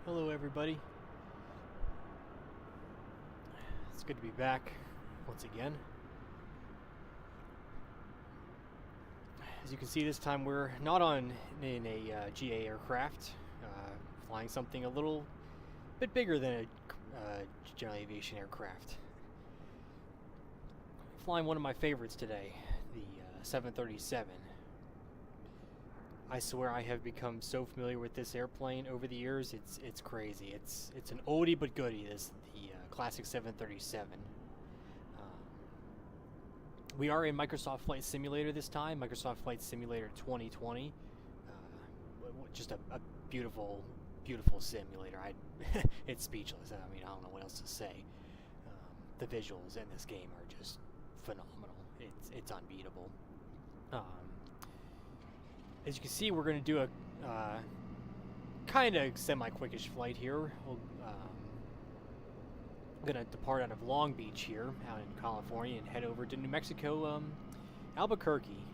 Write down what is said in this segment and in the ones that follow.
Hello everybody. It's good to be back once again. As you can see, this time we're not in a GA aircraft, flying something a little bit bigger than a general aviation aircraft. Flying one of my favorites today, the 737. I swear I have become so familiar with this airplane over the years. It's crazy. It's an oldie but goodie. This the classic 737. We are in Microsoft Flight Simulator this time. Microsoft Flight Simulator 2020. Just a beautiful, beautiful simulator. It's speechless. I mean, I don't know what else to say. The visuals in this game are just phenomenal. It's unbeatable. As you can see, we're going to do a kind of semi-quickish flight here. We're going to depart out of Long Beach here, out in California, and head over to New Mexico, Albuquerque.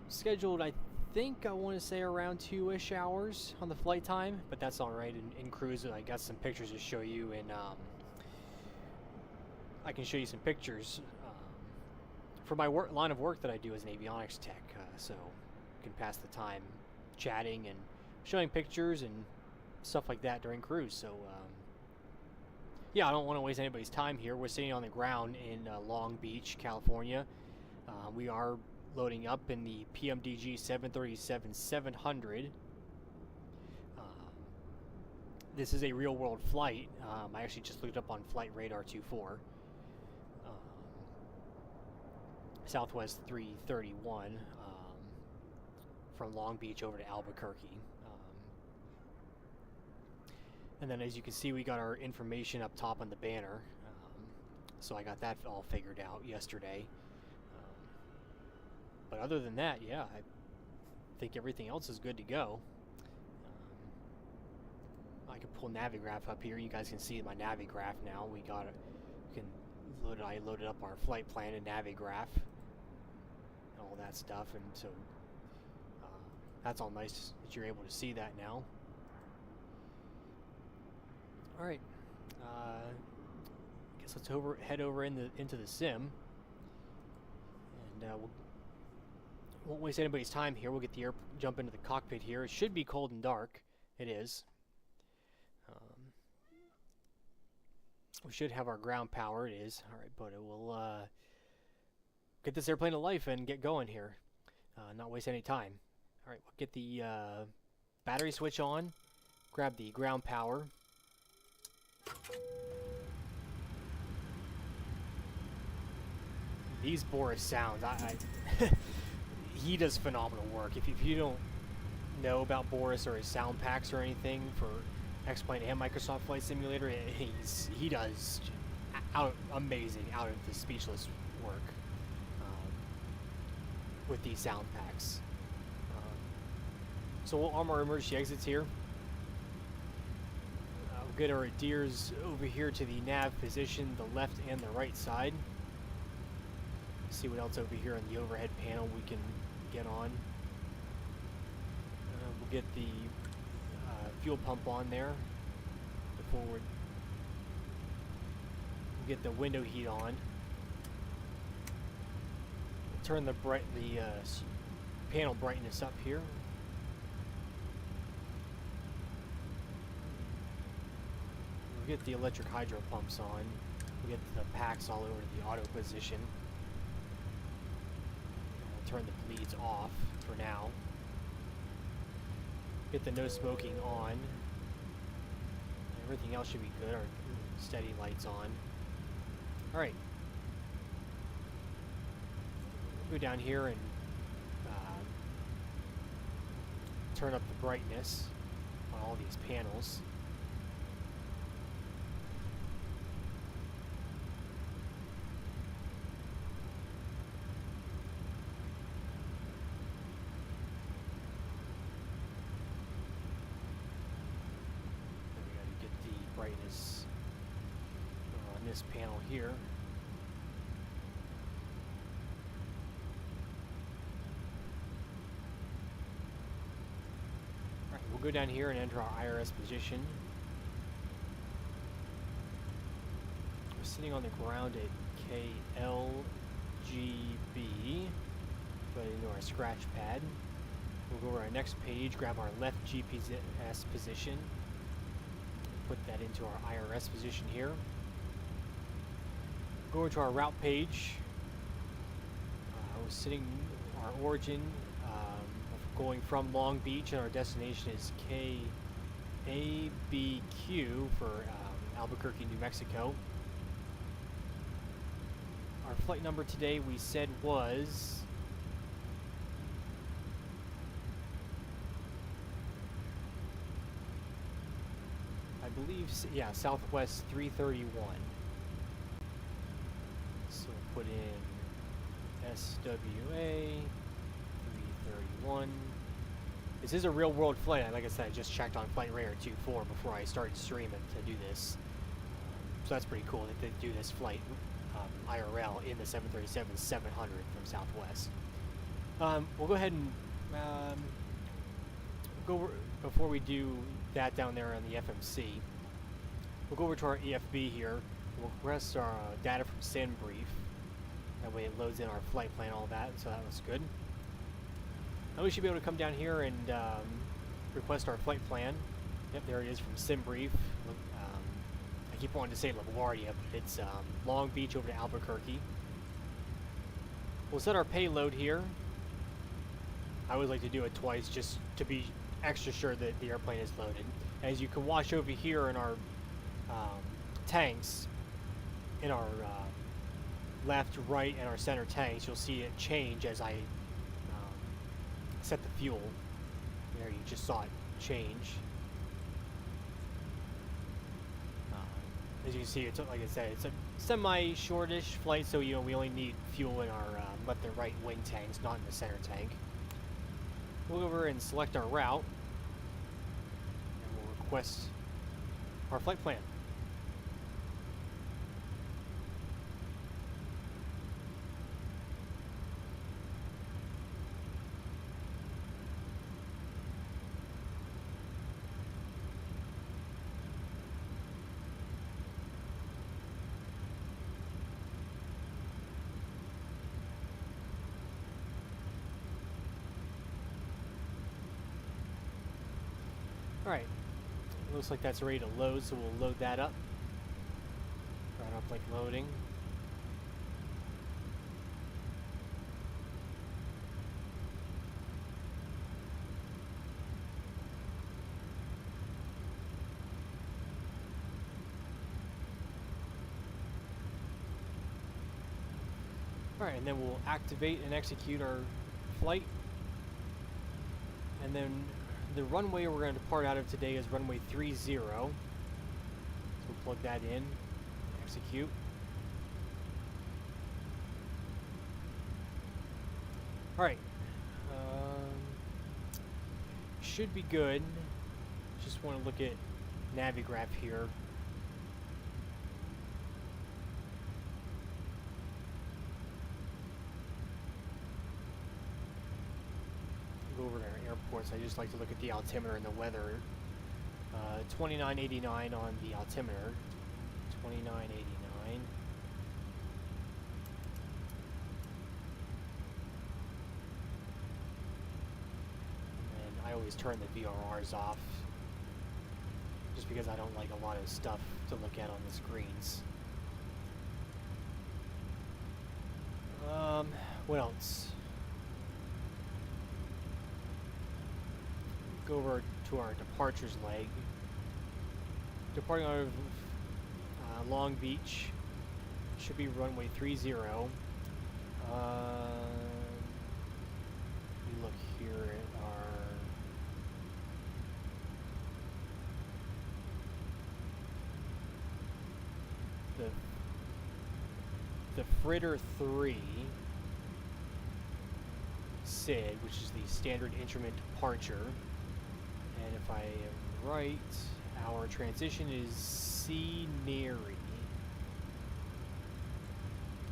Scheduled, I think, I want to say around 2-ish hours on the flight time, but that's all right. In cruise, I got some pictures to show you, and I can show you some pictures for my line of work that I do as an avionics tech, so you can pass the time chatting and showing pictures and stuff like that during cruise. So yeah, I don't want to waste anybody's time here. We're sitting on the ground in Long Beach, California. We are loading up in the PMDG 737-700. This is a real-world flight. I actually just looked up on Flight Radar 24. Southwest 331 from Long Beach over to Albuquerque. And then as you can see, we got our information up top on the banner. So I got that all figured out yesterday. But other than that, yeah, I think everything else is good to go. I can pull Navigraph up here. You guys can see my Navigraph now. I loaded up our flight plan in Navigraph. All that stuff, and so that's all nice that you're able to see that now. All right, I guess let's head over into the sim, and we won't waste anybody's time here. We'll get the jump into the cockpit here. It should be cold and dark. It is. We should have our ground power. It is. All right, but it will. Get this airplane to life and get going here. Not waste any time. All right, we'll get the battery switch on. Grab the ground power. These Boris sounds, he does phenomenal work. If you don't know about Boris or his sound packs or anything for X-Plane and Microsoft Flight Simulator, he does amazing, out of the speechless work with these sound packs. So we'll arm our emergency exits here. We'll get our adheres over here to the nav position, the left and the right side. See what else over here on the overhead panel we can get on. We'll get the fuel pump on there, the forward. We'll get the window heat on. Turn the panel brightness up here. We'll get the electric hydro pumps on. We'll get the packs all over to the auto position. We'll turn the bleeds off for now. Get the no smoking on. Everything else should be good. Our steady lights on. All right. Go down here and turn up the brightness on all these panels. Then we got to get the brightness on this panel here. go down here and enter our IRS position. We're sitting on the ground at KLGB. Go into our scratch pad. We'll go over our next page, grab our left GPS position, put that into our IRS position here. Go over to our route page. We're sitting our origin going from Long Beach, and our destination is KABQ for Albuquerque, New Mexico. Our flight number today we said was I believe, yeah, Southwest 331. So we'll put in SWA 331. This is a real world flight. Like I said, I just checked on Flight Radar 24 before I started streaming to do this. So that's pretty cool that they do this flight IRL in the 737-700 from Southwest. We'll go ahead and before we do that down there on the FMC, we'll go over to our EFB here. We'll request our data from SendBrief. That way it loads in our flight plan, all that, so that was good. Now we should be able to come down here and request our flight plan. Yep, there it is from SendBrief. I keep wanting to say LaGuardia, but it's Long Beach over to Albuquerque. We'll set our payload here. I always like to do it twice just to be extra sure that the airplane is loaded. As you can watch over here in our tanks, in our left, right, and our center tanks, you'll see it change as I set the fuel. There, you just saw it change. As you can see, it's, like I said, it's a semi-shortish flight, so we only need fuel in our left and right wing tanks, not in the center tank. We'll go over and select our route, and we'll request our flight plan. Alright, looks like that's ready to load, so we'll load that up. Right up like loading. Alright, and then we'll activate and execute our flight. And then the runway we're going to depart out of today is runway 30. So we'll plug that in, execute. Alright. Should be good. Just want to look at Navigraph here. Go over to our airports. I just like to look at the altimeter and the weather. 2989 on the altimeter. 2989. And I always turn the VRRs off, just because I don't like a lot of stuff to look at on the screens. What else? Go over to our departures leg. Departing out of Long Beach, should be runway 30. We look here at our the Fritter 3 SID, which is the standard instrument departure. And if I am right, our transition is C-Neri.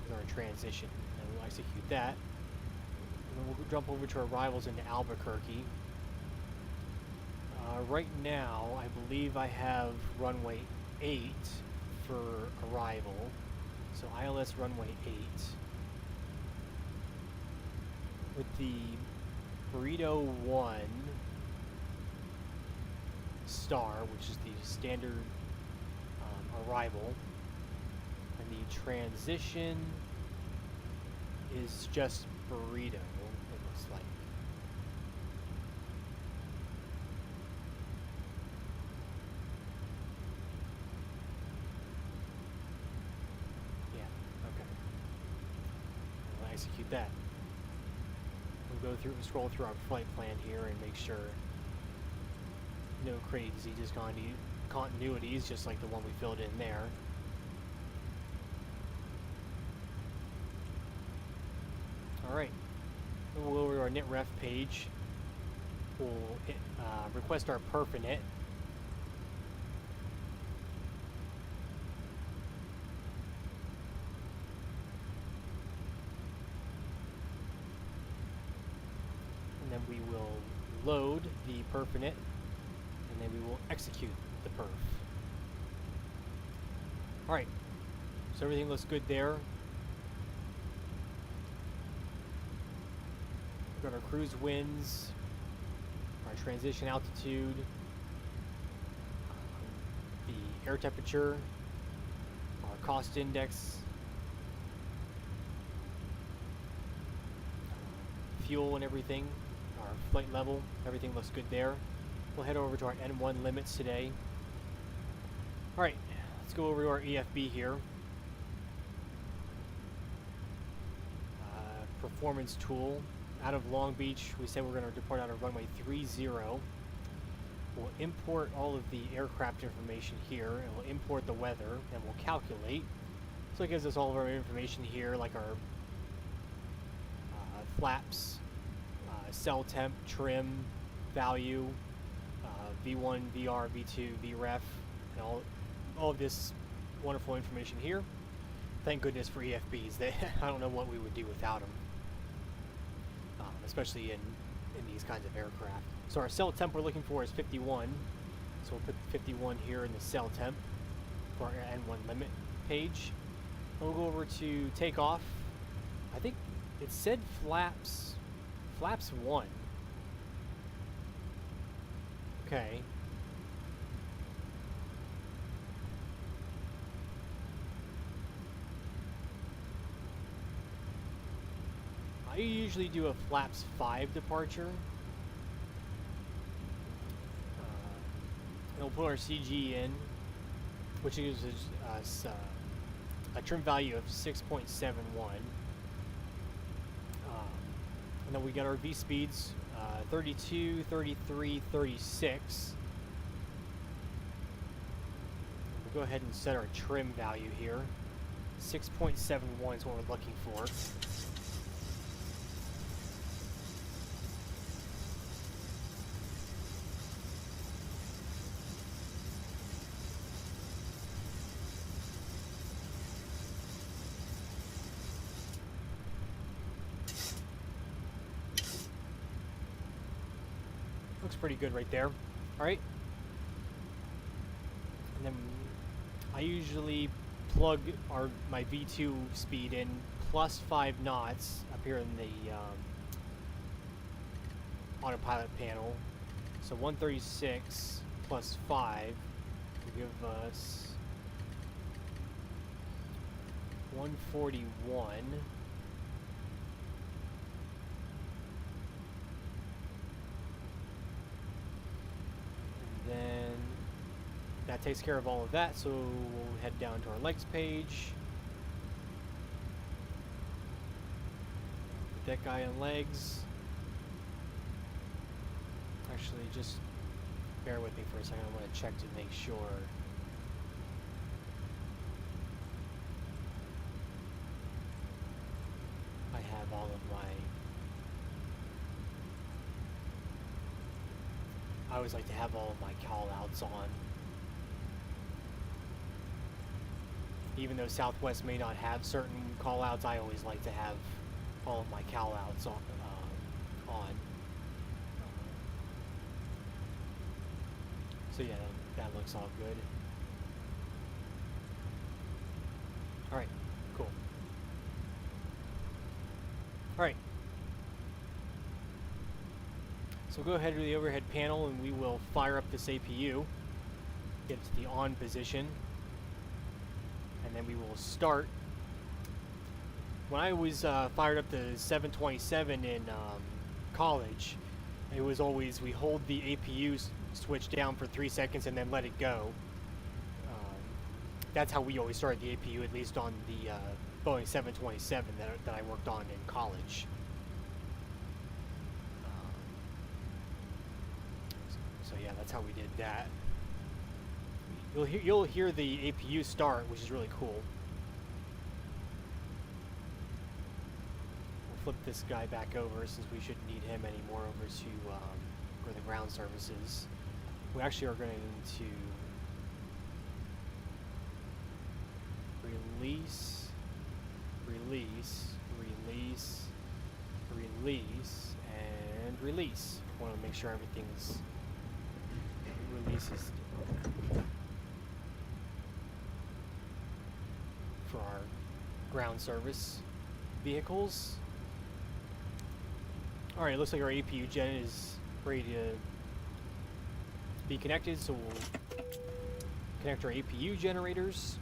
Is our transition. And we'll execute that. And then we'll jump over to arrivals into Albuquerque. Right now, I believe I have runway 8 for arrival. So ILS runway 8. With the Burrito 1 star, which is the standard arrival. And the transition is just Burrito, it looks like. Execute that. We'll go through and scroll through our flight plan here and make sure no crazy discontinuities, just like the one we filled in there. Alright, we'll go over to our NitRef page. We'll request our perf init. Then we will load the perf init, and then we will execute the perf. Alright, so everything looks good there. We've got our cruise winds, our transition altitude, the air temperature, our cost index, fuel and everything. Flight level, everything looks good there. We'll head over to our N1 limits today. Alright, let's go over to our EFB here. Performance tool. Out of Long Beach, we said we're going to depart out of runway 30. We'll import all of the aircraft information here, and we'll import the weather, and we'll calculate. So it gives us all of our information here, like our flaps, cell temp, trim, value, V1, VR, V2, VREF, and all of this wonderful information here. Thank goodness for EFBs. I don't know what we would do without them, especially in these kinds of aircraft. So our cell temp we're looking for is 51. So we'll put 51 here in the cell temp for our N1 limit page. And we'll go over to takeoff. I think it said flaps 1. Okay. I usually do a flaps 5 departure. And we'll put our CG in, which gives us a trim value of 6.71. And then we got our V speeds, 32, 33, 36. We'll go ahead and set our trim value here. 6.71 is what we're looking for. Looks pretty good right there. Alright. And then I usually plug my V2 speed in plus 5 knots up here in the autopilot panel. So 136 plus 5 will give us 141. Then that takes care of all of that, so we'll head down to our legs page. Put that guy on legs. Actually, just bear with me for a second. I want to check to make sure. I have all of my... I always like to have all of my call-outs on. Even though Southwest may not have certain call-outs, I always like to have all of my call-outs on. So yeah, that looks all good. Alright, cool. Alright. So we'll go ahead to the overhead panel and we will fire up this APU. Get it to the on position. And then we will start. When I was fired up the 727 in college, it was always we hold the APU switch down for 3 seconds and then let it go. That's how we always started the APU, at least on the Boeing 727 that I worked on in college. So yeah, that's how we did that. You'll hear the APU start, which is really cool. We'll flip this guy back over since we shouldn't need him anymore over to where the ground services. We actually are going to release, release, release, release, and release. I want to make sure everything's releases for our ground service vehicles. Alright, it looks like our APU gen is ready to be connected, so we'll connect our APU generators.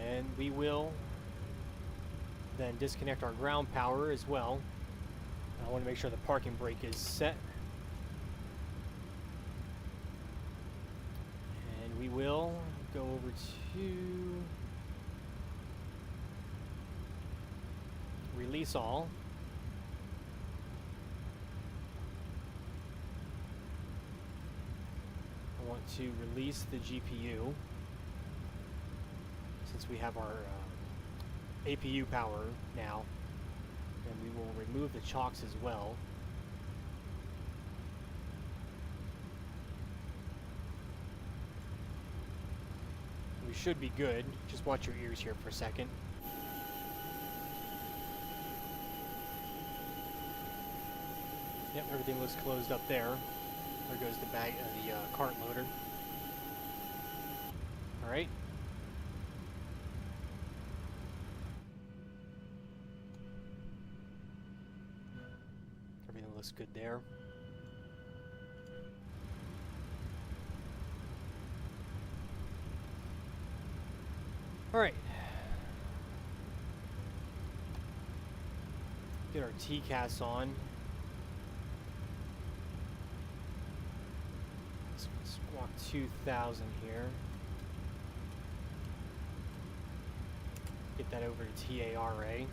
And we will then disconnect our ground power as well. I want to make sure the parking brake is set. And we will go over to release all. I want to release the GPU since we have our APU power now. And we will remove the chocks as well. We should be good. Just watch your ears here for a second. Yep, everything looks closed up there. There goes the bag, the cart loader. All right. Everything looks good there. All right. Get our TCAS on. Squawk 2000 here. Get that over to TARA.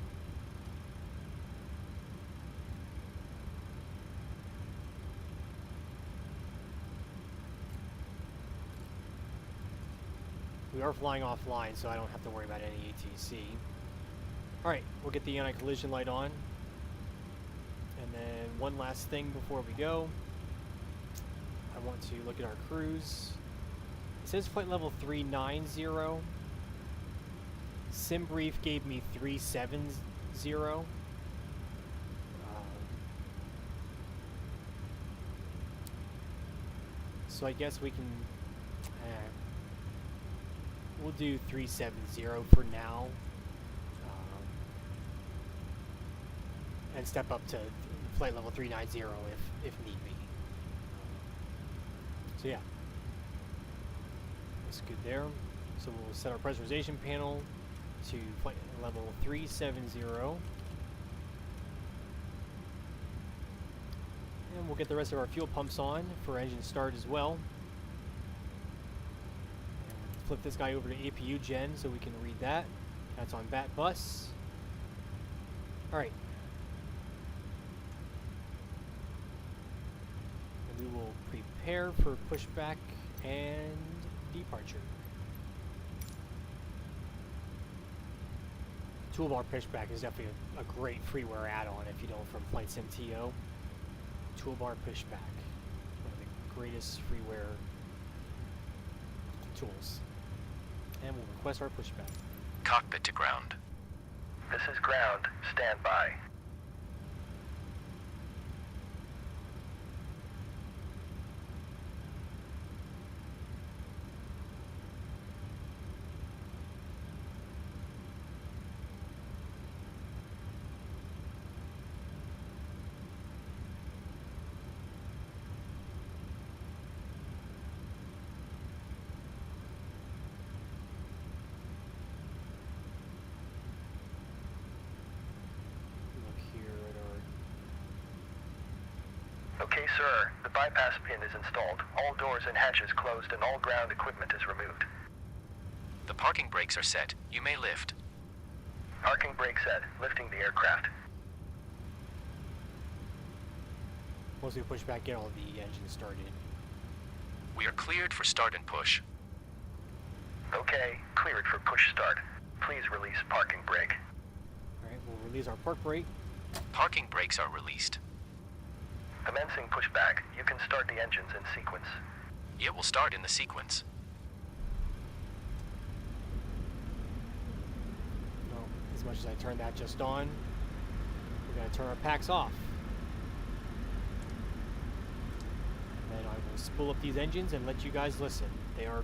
We are flying offline, so I don't have to worry about any ATC. Alright, we'll get the anti-collision light on. And then one last thing before we go. I want to look at our cruise. It says flight level 390. SimBrief gave me 370. So I guess we can... we'll do 370 for now. And step up to flight level 390 if need be. So yeah, that's good there. So we'll set our pressurization panel to flight level 370. And we'll get the rest of our fuel pumps on for engine start as well. And flip this guy over to APU gen so we can read that. That's on BAT bus. Alright. We will prepare for pushback and departure. Toolbar pushback is definitely a great freeware add-on if you don't from Flight Sim TO. Toolbar pushback, one of the greatest freeware tools. And we'll request our pushback. Cockpit to ground. This is ground. Stand by. Okay, sir. The bypass pin is installed. All doors and hatches closed and all ground equipment is removed. The parking brakes are set. You may lift. Parking brake set. Lifting the aircraft. Once we push back, get all the engines started. We are cleared for start and push. Okay, cleared for push start. Please release parking brake. Alright, we'll release our park brake. Parking brakes are released. Commencing pushback. You can start the engines in sequence. It will start in the sequence. No, as much as I turn that just on, we're going to turn our packs off. And then I will spool up these engines and let you guys listen. They are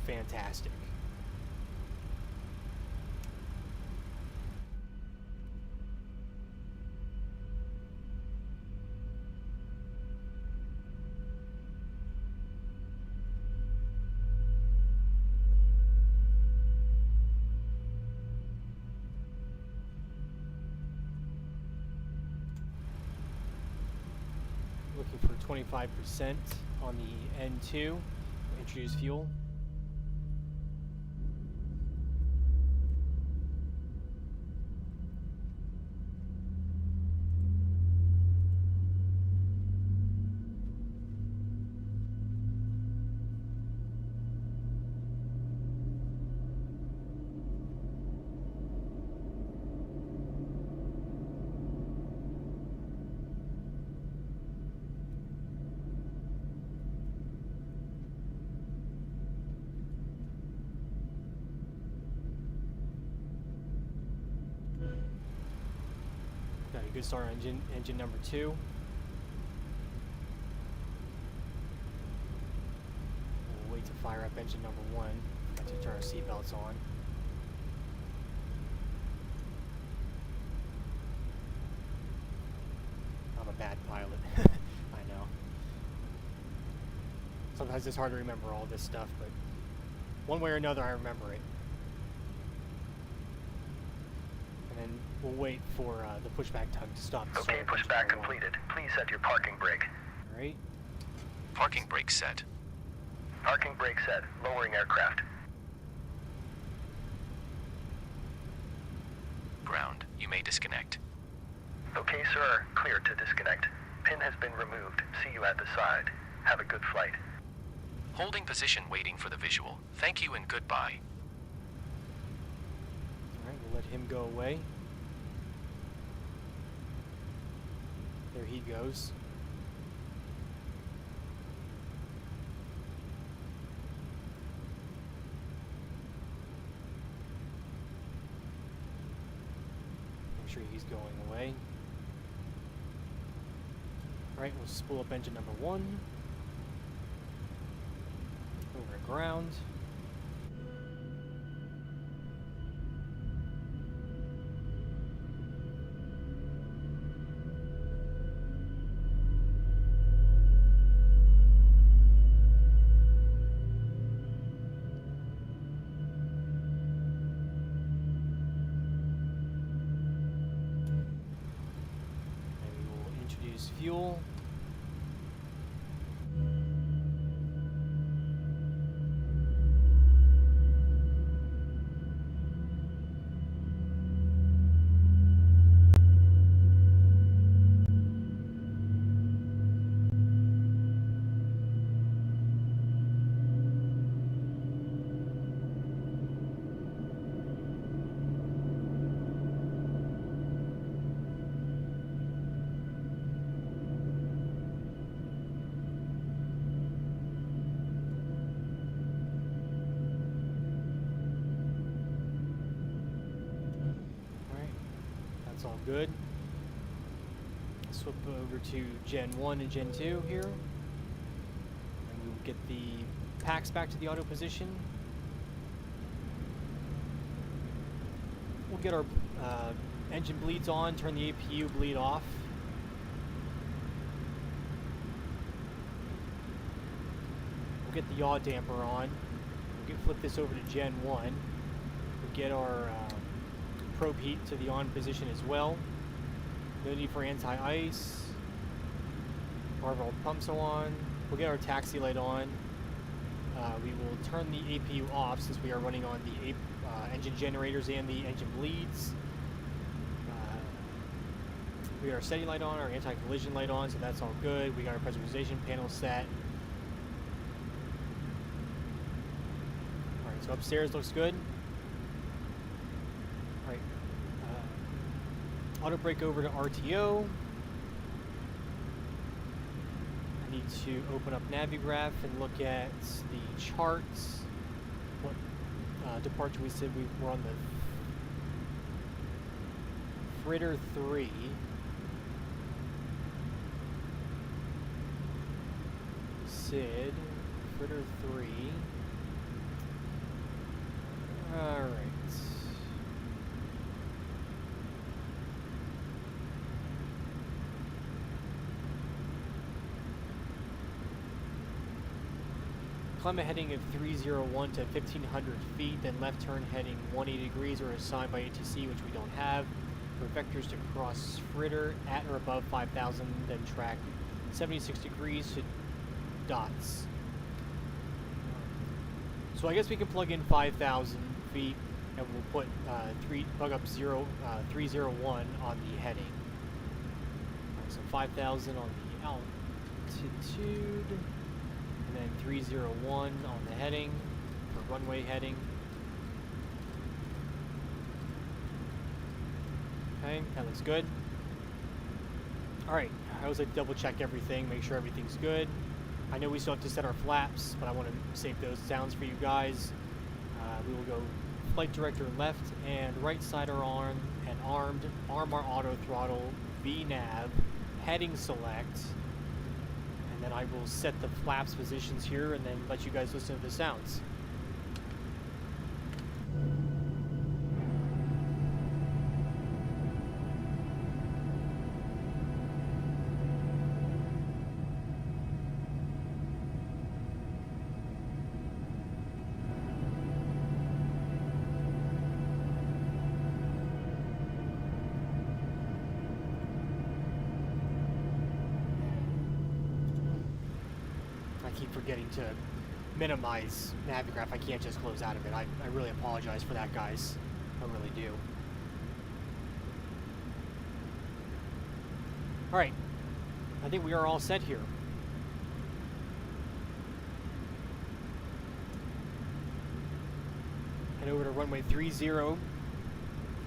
fantastic. Looking for 25% on the N2. Introduce fuel. Got a good start on engine number 2. We'll wait to fire up engine number 1. Got to turn our seatbelts on. I'm a bad pilot. I know. Sometimes it's hard to remember all this stuff, but one way or another I remember it. And then we'll wait for the pushback tug to stop. Okay, pushback completed. Please set your parking brake. Alright. Parking brake set. Parking brake set. Lowering aircraft. Ground. You may disconnect. Okay, sir. Clear to disconnect. Pin has been removed. See you at the side. Have a good flight. Holding position waiting for the visual. Thank you and goodbye. Alright, we'll let him go away. There he goes. Make sure he's going away. Alright, we'll spool up engine number 1. Over to ground. Fuel. good. Swap over to Gen 1 and Gen 2 here. And we will get the packs back to the auto position. We'll get our engine bleeds on, turn the APU bleed off. We'll get the yaw damper on. We'll flip this over to Gen 1. We'll get our probe heat to the on position as well. No need for anti-ice. Our pumps are on. We'll get our taxi light on. We will turn the APU off since we are running on the engine generators and the engine bleeds. We got our steady light on, our anti-collision light on, so that's all good. We got our pressurization panel set. Alright, so upstairs looks good. Alright. Auto brake over to RTO. I need to open up Navigraph and look at the charts. What departure we said we were on the Fritter 3. Sid, Fritter 3. Alright. Climate heading of 301 to 1500 feet, then left turn heading 180 degrees are assigned by ATC, which we don't have. For vectors to cross Fritter at or above 5000, then track 76 degrees to dots. So I guess we can plug in 5,000 feet and we'll put plug up 301 on the heading. Right, so 5,000 on the altitude, and then 301 on the heading for runway heading. Okay, that looks good. Alright, I always like to double check everything, make sure everything's good. I know we still have to set our flaps, but I want to save those sounds for you guys. We will go flight director left and right side are on and armed. Arm our auto throttle, VNAV, heading select, and then I will set the flaps positions here and then let you guys listen to the sounds. Keep forgetting to minimize Navigraph. I can't just close out of it. I really apologize for that, guys. I really do. Alright. I think we are all set here. Head over to runway 30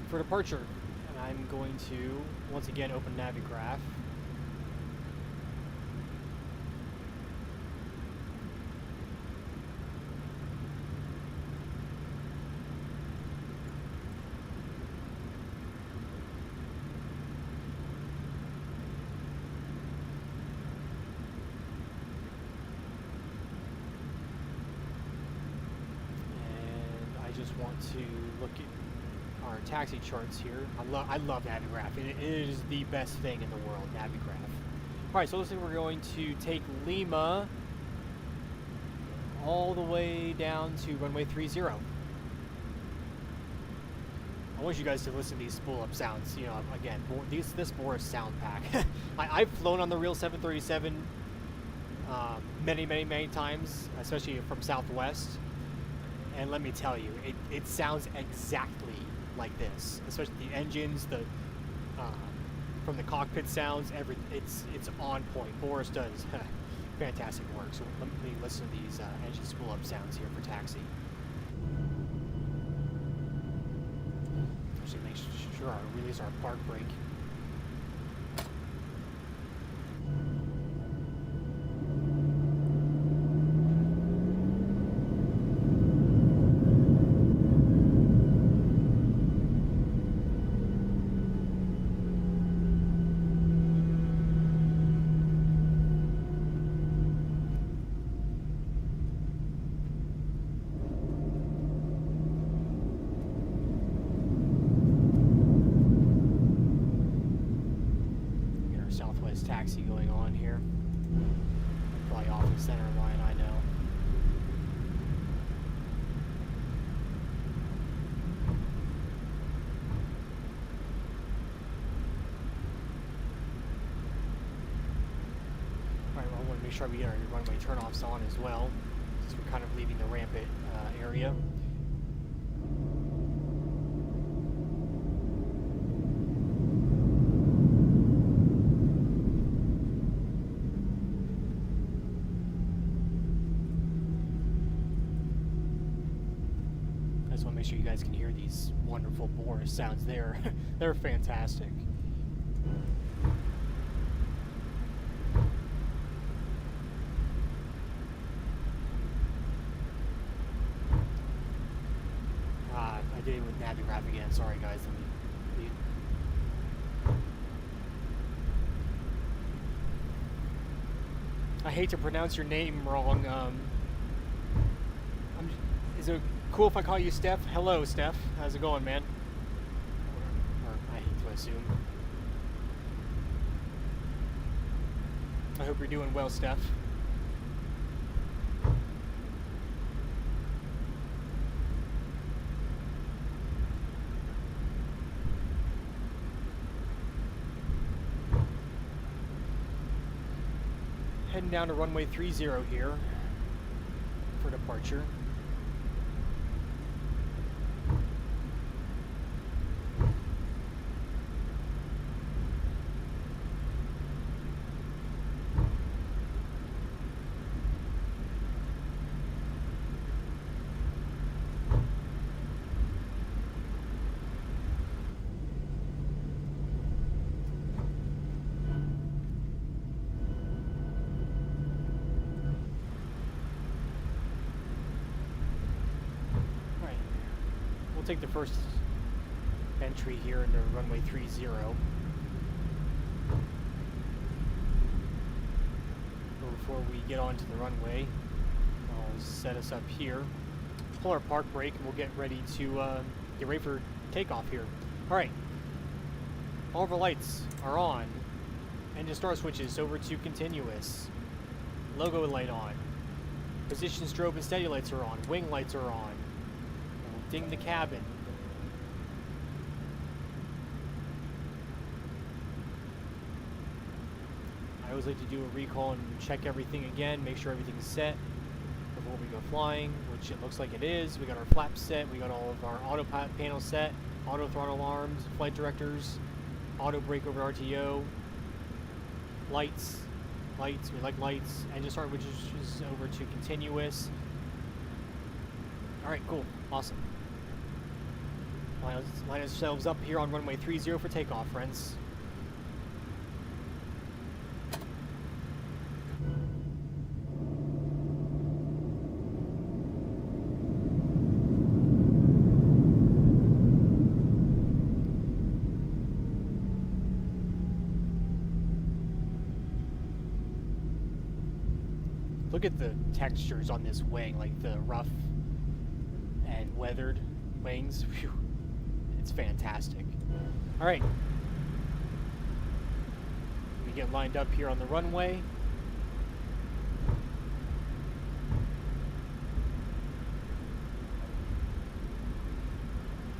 for departure. And I'm going to, once again, open Navigraph. Just want to look at our taxi charts here. I love Navigraph. It is the best thing in the world, Navigraph. Alright, so looks like we're going to take Lima all the way down to runway 30. I want you guys to listen to these spool-up sounds. You know, again, this Boris Soundpack. I've flown on the real 737 many times, especially from Southwest. And let me tell you, it sounds exactly like this. Especially the engines, the from the cockpit sounds, it's on point. Boris does fantastic work. So let me listen to these engine spool-up sounds here for taxi. Actually, make sure I release our park brake. taxi going on here. Probably off the center line, I know. Alright, well, I want to make sure we get our runway turnoffs on as well, since we're kind of leaving the rampant area. Make sure you guys can hear these wonderful Boris sounds there. They're fantastic. I did it with NaviGraph again. Sorry guys. I hate to pronounce your name wrong. Is it cool if I call you Steph? Hello, Steph. How's it going, man? Or I hate to assume. I hope you're doing well, Steph. Heading down to runway 30 here for departure. We'll take the first entry here into runway 30. But before we get onto the runway, I'll set us up here, pull our park brake, and we'll get ready for takeoff here. All right, all of our lights are on. Engine start switches over to continuous. Logo light on. Position strobe and steady lights are on. Wing lights are on. Ding the cabin. I always like to do a recall and check everything again, make sure everything's set before we go flying, which it looks like it is. We got our flaps set, we got all of our autopilot panels set, auto throttle alarms, flight directors, auto brake over RTO, lights, we like lights, engine start which is over to continuous. Alright, cool, awesome. Line ourselves up here on runway 30 for takeoff, friends. Look at the textures on this wing, like the rough and weathered wings. Whew. It's fantastic. All right. We get lined up here on the runway.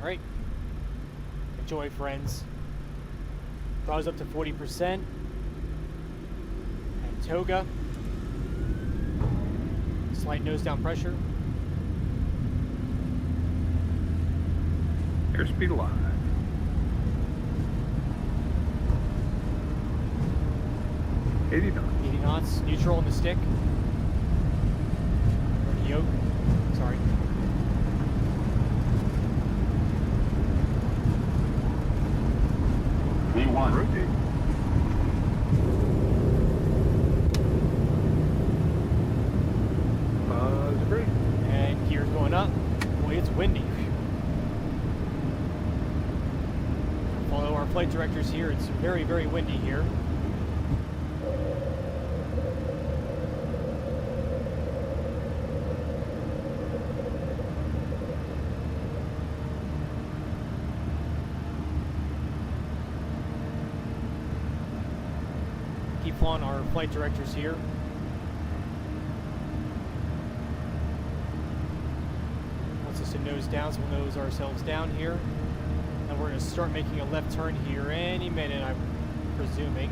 All right. Enjoy, friends. Throws up to 40%. And toga. Slight nose down pressure. Airspeed alive. 80 knots. 80 knots. Neutral on the stick. Or the yoke. Sorry. V1. Rotate. Great. And gears going up. Boy, it's windy. Follow our flight directors here. It's very, very windy here. upon our flight directors here. Wants us to nose down, so we'll nose ourselves down here. And we're going to start making a left turn here any minute, I'm presuming.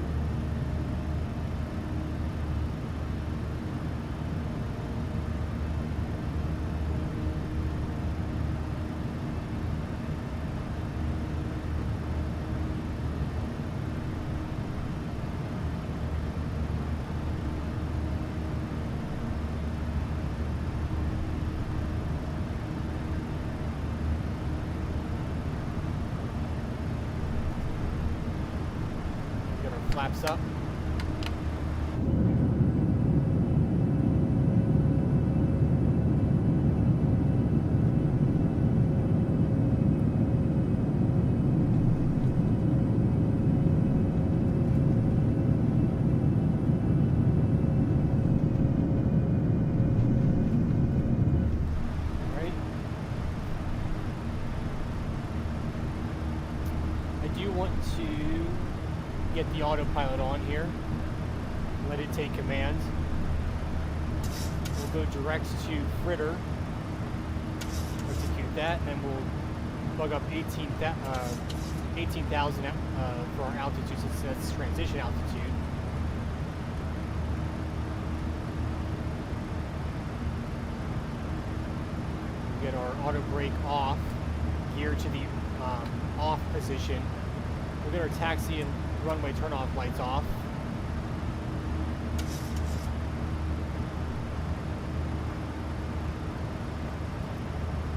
Flaps up. Right. I do want to get the autopilot on here, let it take command. We'll go direct to Fritter, execute that, and we'll plug up 18,000 for our altitude, since that's transition altitude. Get our auto brake off, gear to the off position. We'll get our taxi and runway turn-off lights off.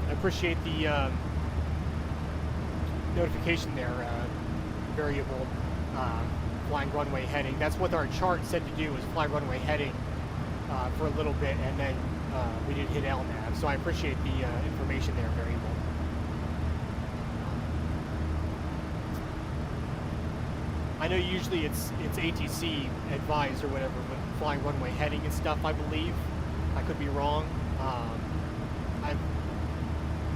I appreciate the notification there, variable flying runway heading. That's what our chart said to do, was fly runway heading for a little bit, and then we did hit LNAV. So I appreciate the information there, variable. I know usually it's ATC advised or whatever with flying runway heading and stuff, I believe. I could be wrong.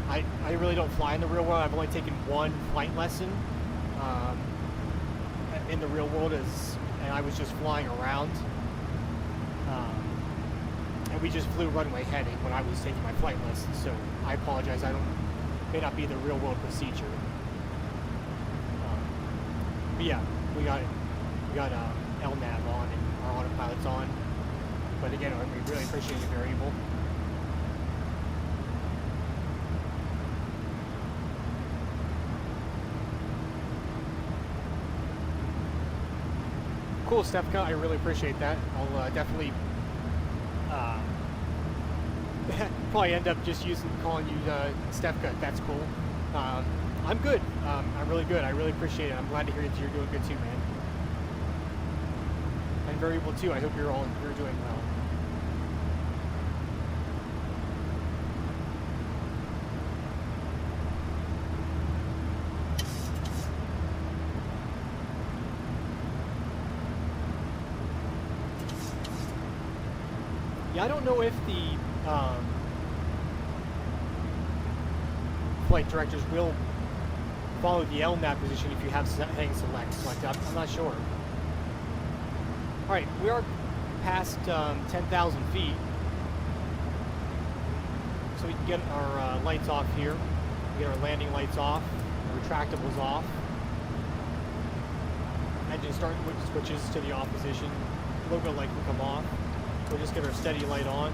I really don't fly in the real world. I've only taken one flight lesson in the real world, and I was just flying around. And we just flew runway heading when I was taking my flight lesson, so I apologize. May not be the real world procedure. But yeah. We got LNAV on and our autopilot's on. But again, we really appreciate the variable. Cool, Stefka. I really appreciate that. I'll definitely probably end up just calling you Stefka. That's cool. I'm good. I'm really good. I really appreciate it. I'm glad to hear that you're doing good too, man. And variable too. I hope you're doing well. Yeah, I don't know if the flight directors will follow the LNAV position if you have heading select. I'm not sure. Alright, we are past 10,000 feet. So we can get our lights off here. Get our landing lights off, our retractables off. Engine start switches to the off position. Logo light can come off. We'll just get our steady light on.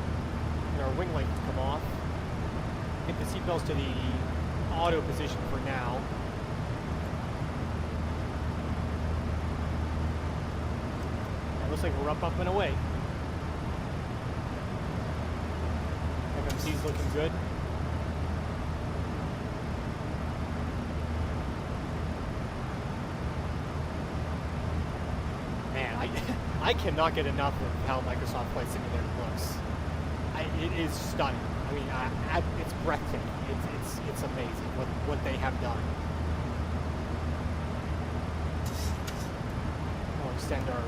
And our wing light can come off. Get the seatbelts to the auto position for now. Looks like we're up and away. FMC's looking good. Man, I cannot get enough of how Microsoft Flight Simulator looks. It is stunning. I mean, it's breathtaking. It's amazing what they have done. We'll extend our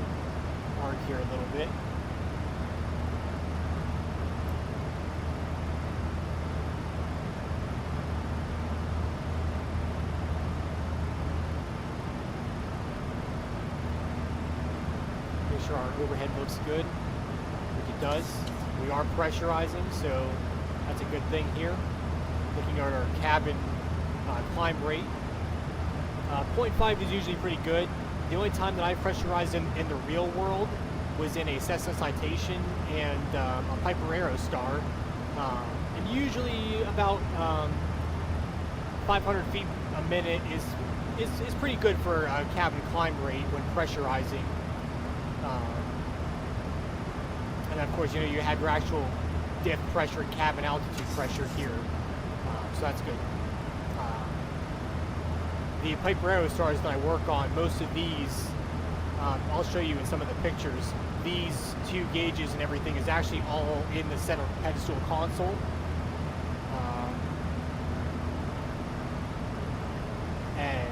arc here a little bit. Make sure our overhead looks good, which it does. We are pressurizing, so that's a good thing here. Looking at our cabin climb rate. 0.5 is usually pretty good. The only time that I pressurized in the real world was in a Cessna Citation and a Piper Aerostar. And usually about 500 feet a minute is pretty good for a cabin climb rate when pressurizing. And of course, you know, you have your actual diff pressure and cabin altitude pressure here. So that's good. The Piper Aerostars that I work on, most of these, I'll show you in some of the pictures, these two gauges and everything is actually all in the center pedestal console. And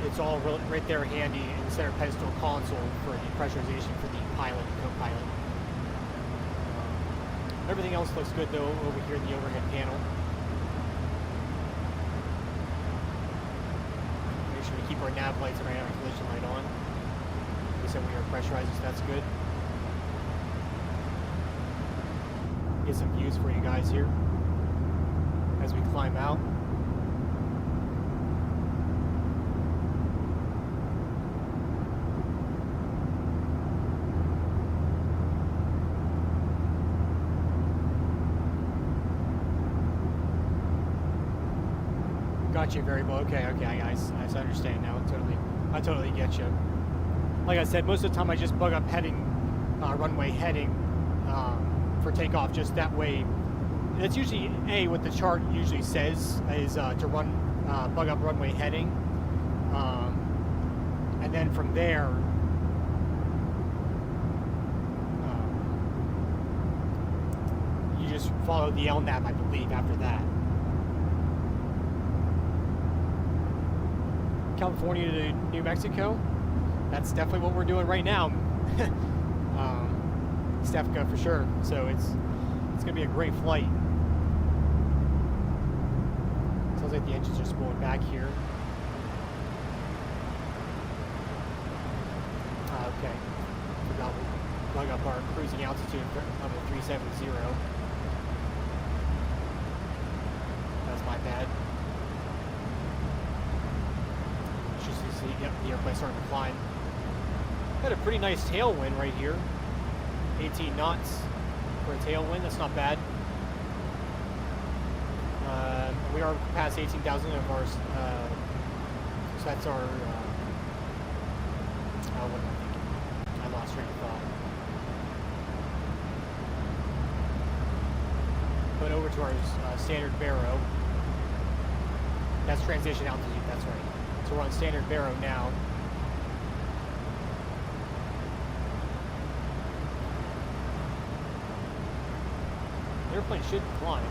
it's all right there handy in the center pedestal console for the pressurization for the pilot and co-pilot. Everything else looks good though over here in the overhead panel. Make sure we keep our nav lights and our collision light on. Like I said, we are pressurizing, so that's good. Get some views for you guys here as we climb out. Gotcha, variable. Okay, guys, I understand now. I totally get you. Like I said, most of the time I just bug up heading, runway heading for takeoff. Just that way, that's usually what the chart usually says is to run bug up runway heading, and then from there, you just follow the LNAV, I believe, after that. California to New Mexico, that's definitely what we're doing right now. Stefka for sure. So it's gonna be a great flight. Sounds like the engines are spooling back here. Okay. Forgot we plug up our cruising altitude level 370. That's my bad. Yep, the airplane's starting to climb. Got a pretty nice tailwind right here. 18 knots for a tailwind, that's not bad. We are past 18,000 of our, so that's our, what am I thinking? I lost train of thought. But over to our standard baro. That's transition altitude, that's right. So we're on standard baro now. The airplane should climb.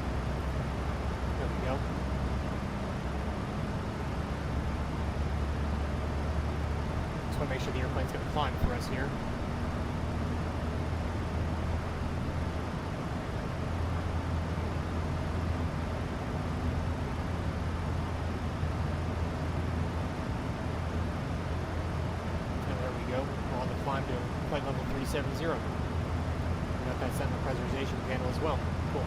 There we go. Just want to make sure the airplane's going to climb for us here. Flight level 370. We got that set in the pressurization panel as well. Cool.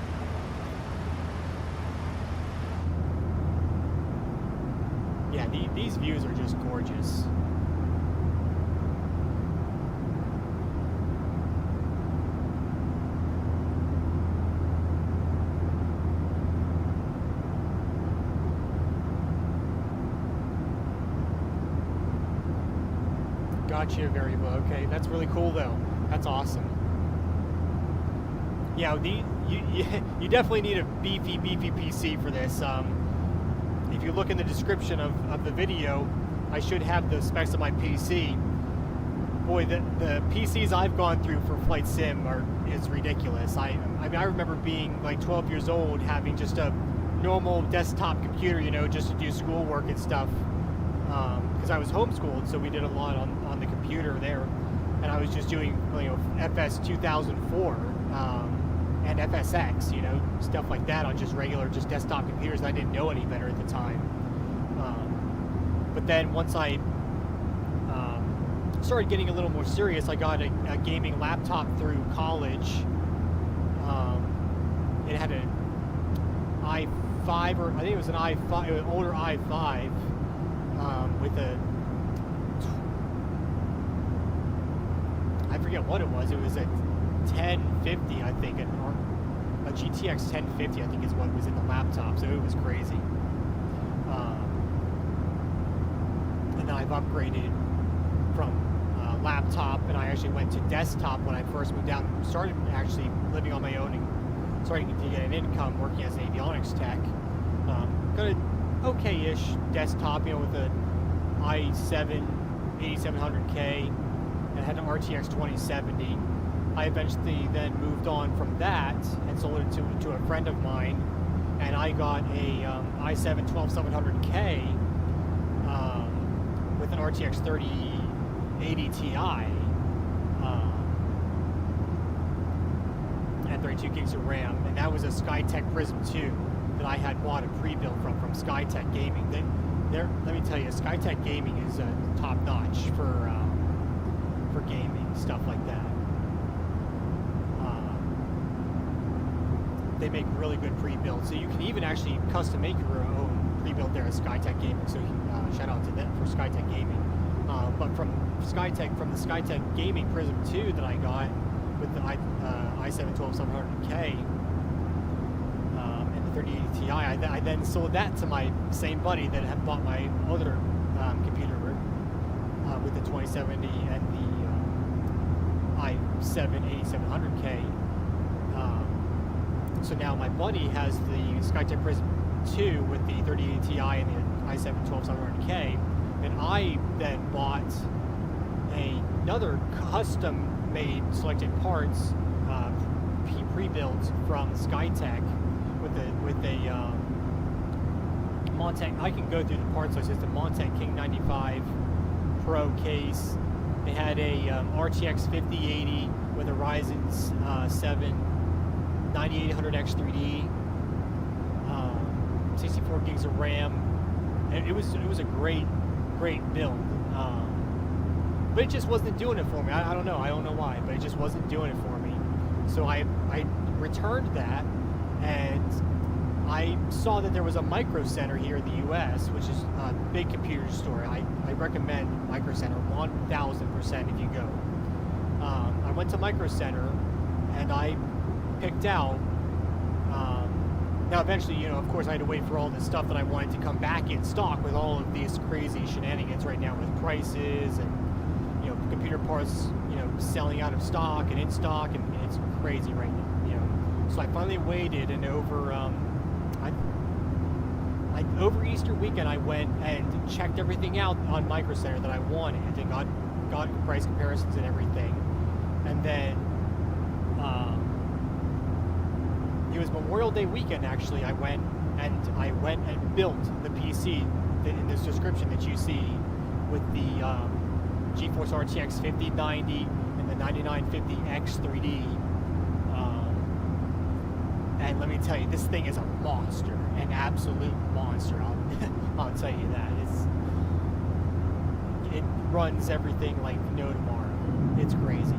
Yeah, these views are just gorgeous. Gotcha, variable. Okay, that's really cool though. That's awesome. Yeah, you definitely need a beefy PC for this. If you look in the description of the video, I should have the specs of my PC. Boy, the PCs I've gone through for flight sim is ridiculous. I mean, I remember being like 12 years old, having just a normal desktop computer, you know, just to do schoolwork and stuff. Because I was homeschooled, so we did a lot on the computer there, and I was just doing, you know, FS 2004 and FSX, you know, stuff like that on just regular, just desktop computers. I didn't know any better at the time. But then once I started getting a little more serious, I got a gaming laptop through college. It had an i5, or I think it was an i5, an older i5, with a, I forget what it was. It was a 1050, I think, or a GTX 1050, I think is what was in the laptop. So it was crazy. And then I've upgraded from laptop, and I actually went to desktop when I first moved out and started actually living on my own and starting to get an income working as an avionics tech. Got an okay-ish desktop, you know, with an i7 8700K, and had an RTX 2070. I eventually then moved on from that and sold it to a friend of mine, and I got a i7 12700K with an RTX 3080 Ti and 32 gigs of RAM, and that was a SkyTech Prism 2 that I had bought a pre-built from SkyTech Gaming. Let me tell you, SkyTech Gaming is top notch for gaming, stuff like that. They make really good pre-builds, so you can even actually custom make your own pre-built there at SkyTech Gaming. So shout out to them for SkyTech Gaming. But from the SkyTech Gaming Prism 2 that I got with the i7 12700K and the 3080 Ti, I then sold that to my same buddy that had bought my other computer with the 2070 and the i7 8700K. So now my buddy has the SkyTech Prism 2 with the 3080 Ti and the i7 12700K, and I then bought another custom-made selected parts pre-built from SkyTech with a Montec. I can go through the parts list. It's a Montec King 95 Pro case. It had a RTX 5080 with a Ryzen 7 9800X 3D, 64 gigs of RAM. And it was a great build. But it just wasn't doing it for me. I don't know why, but it just wasn't doing it for me. So I returned that, and I saw that there was a Micro Center here in the U.S., which is a big computer store. I recommend Micro Center 1000% if you go. I went to Micro Center, and I picked out. Now, eventually, you know, of course, I had to wait for all this stuff that I wanted to come back in stock with all of these crazy shenanigans right now with prices and, you know, computer parts, you know, selling out of stock and in stock, and it's crazy right now, you know. So I finally waited, and over Easter weekend, I went and checked everything out on Micro Center that I wanted and got price comparisons and everything, and then. It was Memorial Day weekend, actually. I went and built the PC in this description that you see with the GeForce RTX 5090 and the 9950X 3D. And let me tell you, this thing is a monster, an absolute monster. I'll tell you that. It runs everything like no tomorrow. It's crazy.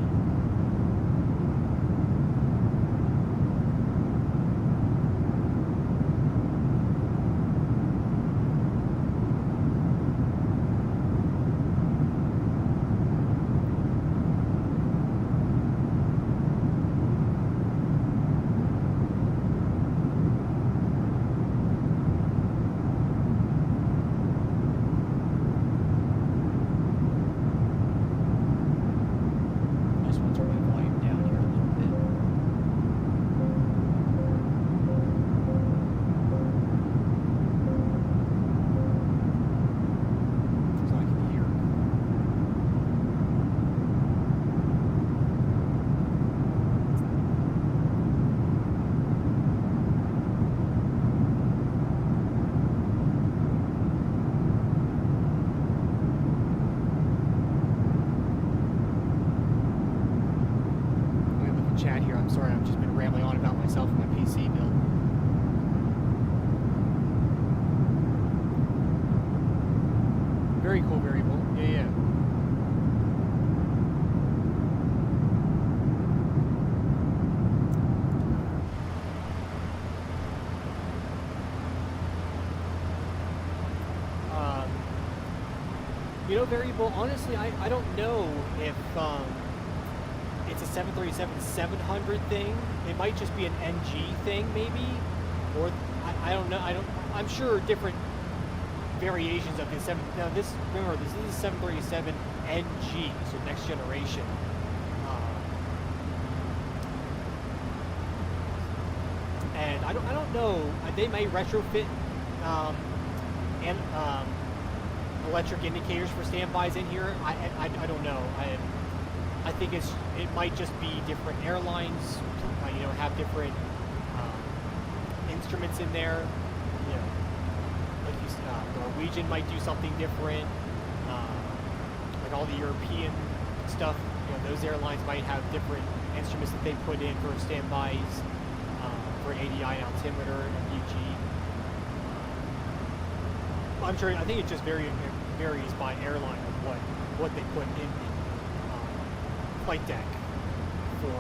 variable, honestly, I don't know if it's a 737-700 thing. It might just be an NG thing, maybe, or I don't know. I'm sure different variations of the 7. Now this, remember, this is a 737 NG, so next generation. And I don't know. They may retrofit and electric indicators for standbys in here. I don't know. I think it might just be different airlines, you know, have different instruments in there. You know, like Norwegian might do something different. Like all the European stuff, you know, those airlines might have different instruments that they put in for standbys, for ADI and altimeter and MDG. I'm sure. I think it just varies by airline of what they put in the flight deck for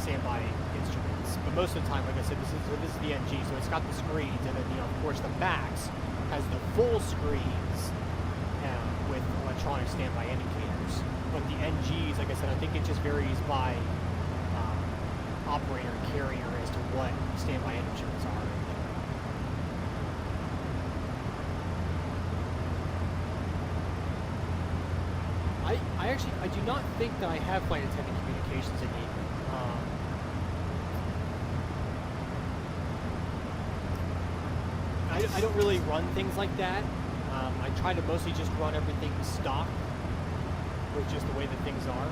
standby instruments. But most of the time, like I said, this is the NG, so it's got the screens, and then, you know, of course, the Max has the full screens with electronic standby indicators. But the NGs, like I said, I think it just varies by operator and carrier as to what standby instruments are. I do not think that I have flight attendant communications in here. I don't really run things like that. I try to mostly just run everything stock, with just the way that things are.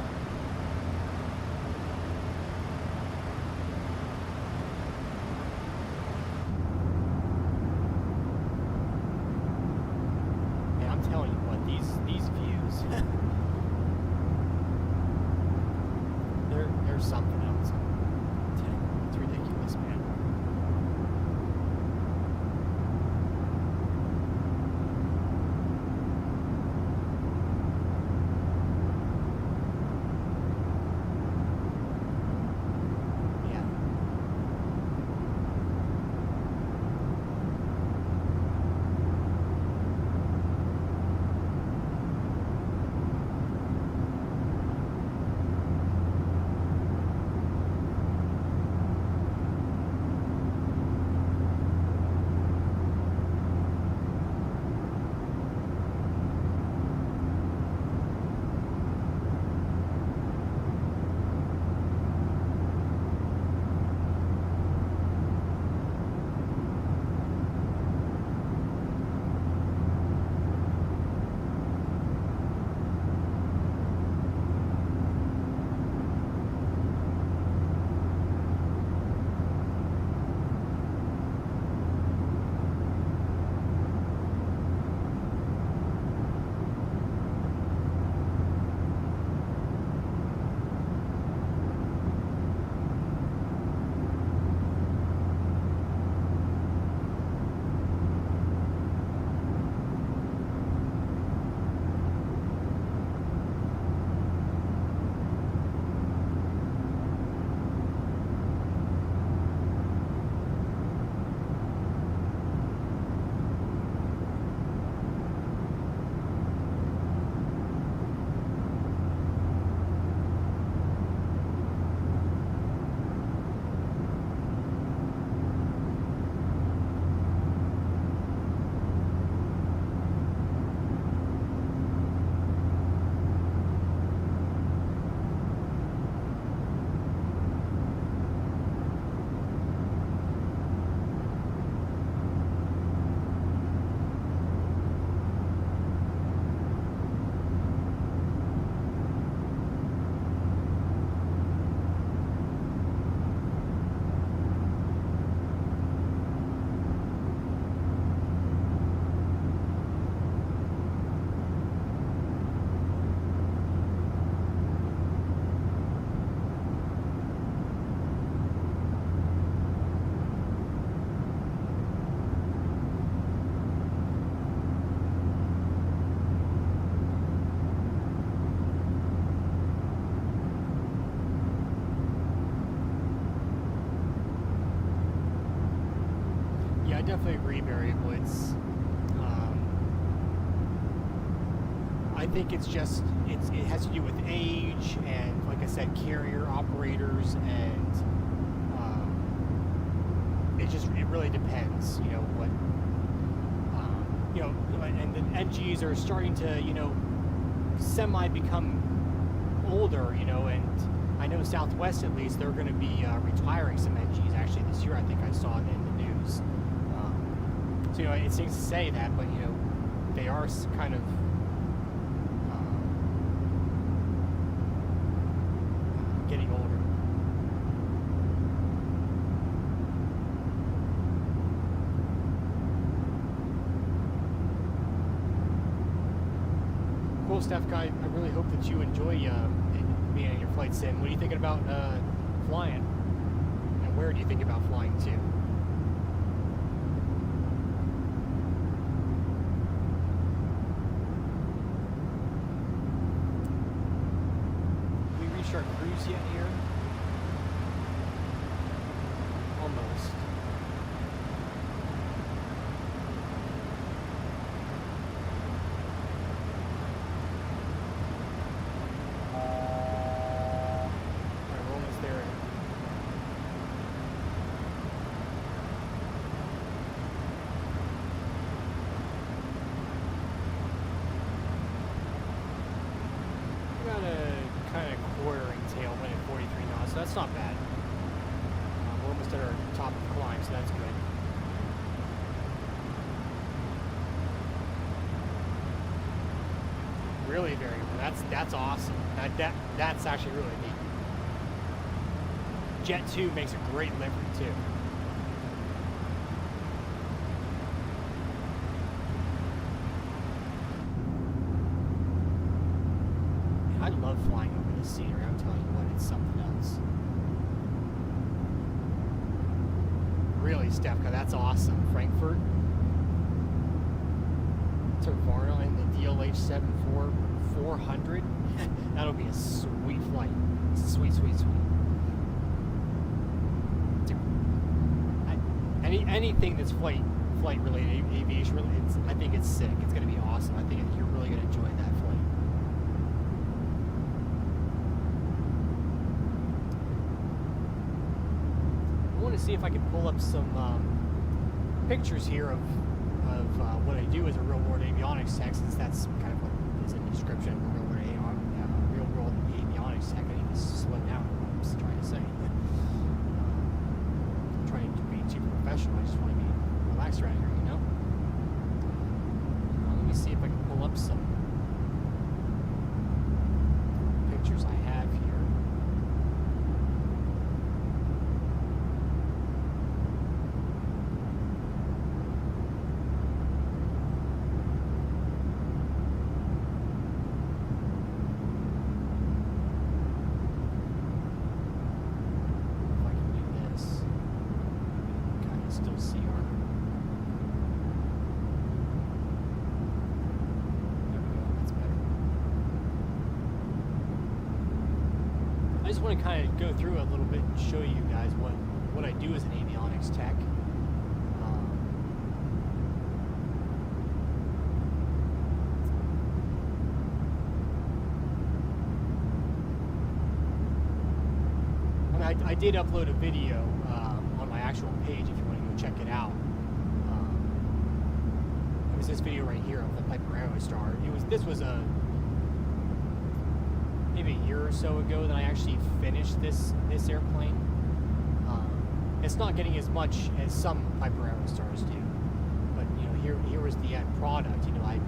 Yeah, I'm telling you what, these views. There's something else. It's ridiculous, man. Yeah. definitely agree, variable. It's I think it's just it has to do with age and, like I said, carrier operators, and it really depends. You know what. You know, and the NGs are starting to, you know, semi become older. You know, and I know Southwest, at least, they're going to be retiring some NGs actually this year. I think I saw it in the news. So, you know, it seems to say that, but, you know, they are kind of getting older. Cool stuff, guy. I really hope that you enjoy being in your flight sim. What are you thinking about flying? And where do you think about flying to? We reached our cruise yet here? Almost. That's not bad. We're almost at our top of the climb, so that's good. Really variable. That's awesome. That's actually really neat. Jet 2 makes a great livery too. I love flying over the scenery. I'm telling you what, it's something else. Really, Stefka, that's awesome. Frankfurt to Varna in the DLH 400. That'll be a sweet flight. Sweet, sweet, sweet. Anything that's flight related, aviation related, I think it's sick. It's going to be awesome. I think you're really going to enjoy that flight. To see if I can pull up some pictures here of what I do as a real world avionics tech, since that's kind of what is in the description of real world avionics tech. I need to slow down what I'm trying to say. I'm trying to be too professional. I just want to be relaxed around here, you know? Let me see if I can pull up some pictures I have here. I just want to kind of go through a little bit and show you guys what I do as an avionics tech. I did upload a video on my actual page if you want to go check it out. It was this video right here of the Piper Aerostar. This was maybe a year or so ago that I actually finished this airplane. It's not getting as much as some Piper Aerostars do, but you know, here was the end product. You know,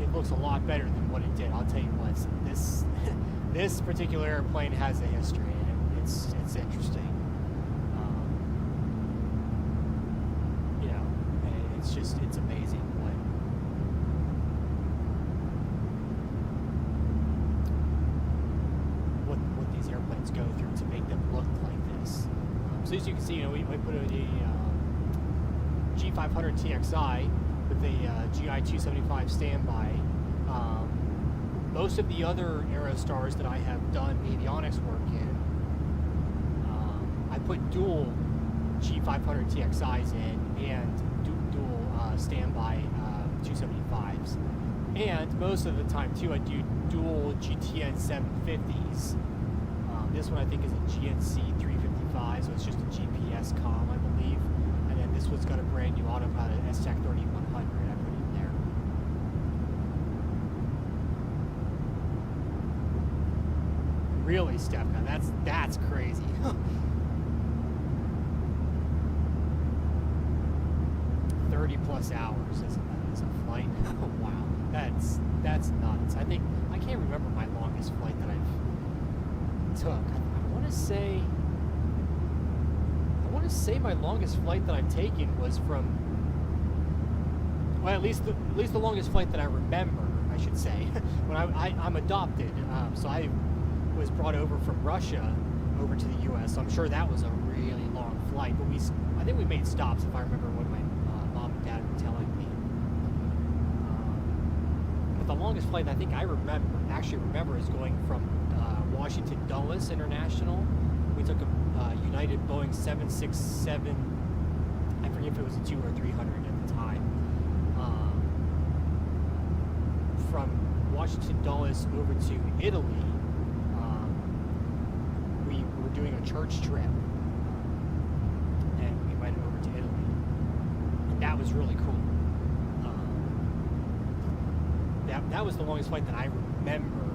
it looks a lot better than what it did. I'll tell you what, this particular airplane has a history, and it's interesting. You know, and it's amazing what these airplanes go through to make them look like this. So as you can see, you know, we put a G500 TXI with a GI 275 standby. Most of the other Aerostars that I have done avionics work in, I put dual G500 TXIs in and dual standby 275s. And most of the time too, I do dual GTN 750s. This one I think is a GNC 355, so it's just a GPS comm, I believe. And then this one's got a brand new autopilot STEC 3100 I put in there. Really, Stefka, that's crazy. 30+ hours as a flight. Oh, wow, that's nuts. I can't remember my longest flight that I've took. I want to say my longest flight that I've taken was from, well, at least the longest flight that I remember, I should say. When I'm adopted, so I was brought over from Russia over to the U.S. So I'm sure that was a really long flight. But I think we made stops, if I remember what my mom and dad were telling me. But the longest flight I think I remember is going from Washington Dulles International. We took a United Boeing 767. I forget if it was a 200 or 300 at the time. From Washington Dulles over to Italy. We were doing a church trip, and we went over to Italy, and that was really cool. That was the longest flight that I remember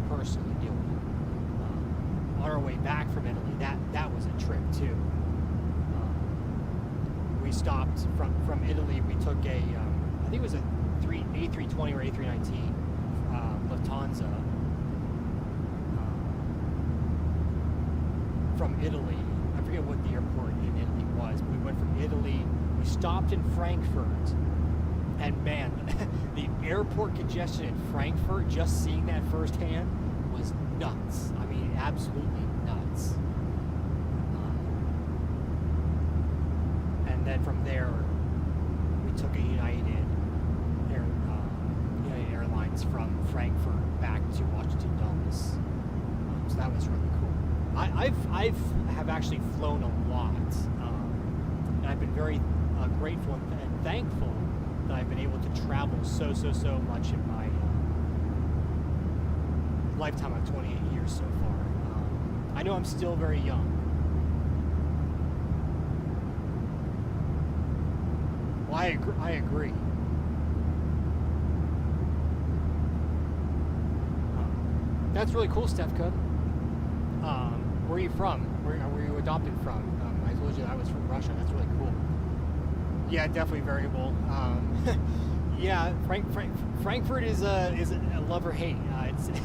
personally doing. On our way back from Italy, that was a trip too. We stopped from Italy. We took a I think it was a A320 or A319 Lufthansa from Italy. I forget what the airport in Italy was, but we went from Italy. We stopped in Frankfurt, and man, the airport congestion in Frankfurt, just seeing that firsthand, was nuts. I mean, absolutely nuts. And then from there, we took a United Airlines from Frankfurt back to Washington Dulles. So that was really cool. I've actually flown a lot, and I've been very grateful and thankful that I've been able to travel so much in my lifetime of 28 years so far. I know I'm still very young. Well, I agree. That's really cool, Stefka. Where are you from? Where you adopted from? I told you I was from Russia. That's really cool. Yeah, definitely variable. Yeah, Frankfurt is a love or hate.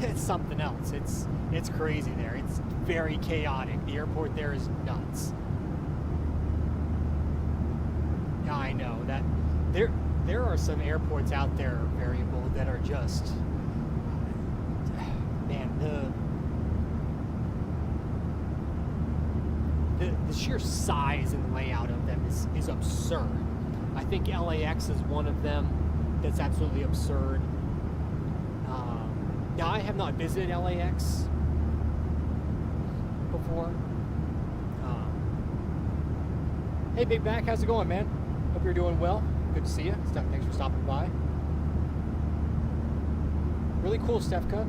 It's something else. It's crazy there. It's very chaotic. The airport there is nuts. Yeah, I know that there are some airports out there variable that are just, man, the sheer size and layout of them is absurd. I think LAX is one of them that's absolutely absurd. Now, I have not visited LAX before. Hey, Big Back, how's it going, man? Hope you're doing well. Good to see you. Thanks for stopping by. Really cool, Stefka.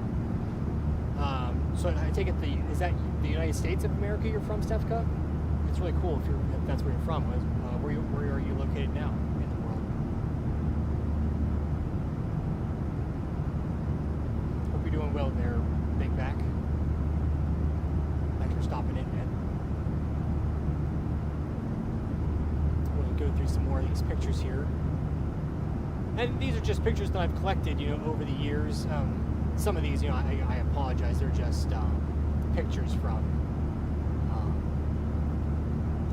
So I take it is that the United States of America you're from, Stefka? It's really cool if that's where you're from. Where are you located now in the world? Hope you're doing well there, Big Back. Thanks for stopping in, man. We'll go through some more of these pictures here. And these are just pictures that I've collected, over the years. Some of these, I apologize, they're just pictures from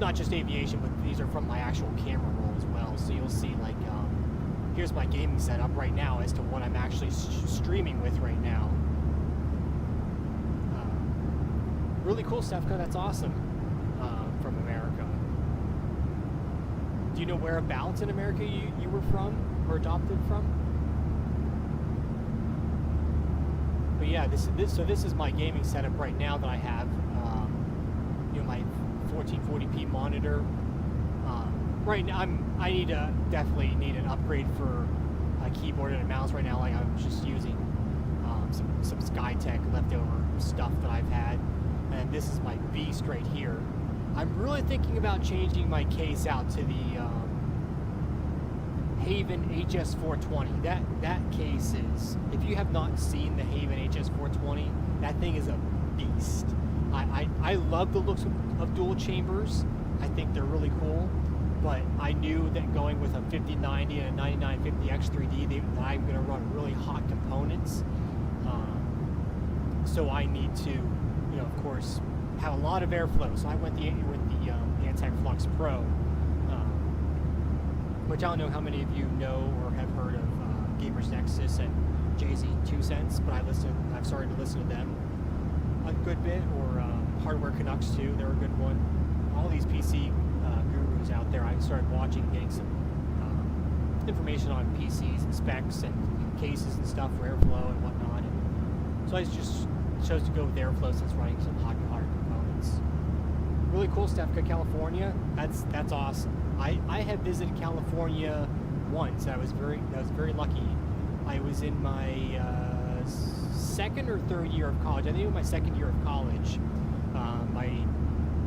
not just aviation, but these are from my actual camera roll as well. So you'll see, like, here's my gaming setup right now as to what I'm actually streaming with right now. Really cool, Stefka. That's awesome. From America. Do you know whereabouts in America you were from or adopted from? But yeah, this is my gaming setup right now that I have. My 1440p monitor. Right now, I definitely need an upgrade for keyboard and a mouse right now. Like I'm just using some SkyTech leftover stuff that I've had, and this is my beast right here. I'm really thinking about changing my case out to the Haven HS420. That case is, if you have not seen the Haven HS420, that thing is a beast. I love the looks of dual chambers. I think they're really cool, but I knew that going with a 5090 and a 9950X3D, that I'm going to run really hot components. So I need to, of course, have a lot of airflow. So I went with the Antec Flux Pro, which I don't know how many of you know or have heard of Gamers Nexus and Jay-Z 2 Cents, but I've started to listen to them a good bit, or Hardware Canucks too. They're a good one. All these PC gurus out there, I started watching, getting some information on PCs and specs and cases and stuff for airflow and whatnot. And so I just chose to go with airflow since running some hotter components. Really cool stuff. California, that's awesome. I have visited California once. I was very lucky. I was in my second or third year of college. I think it was my second year of college.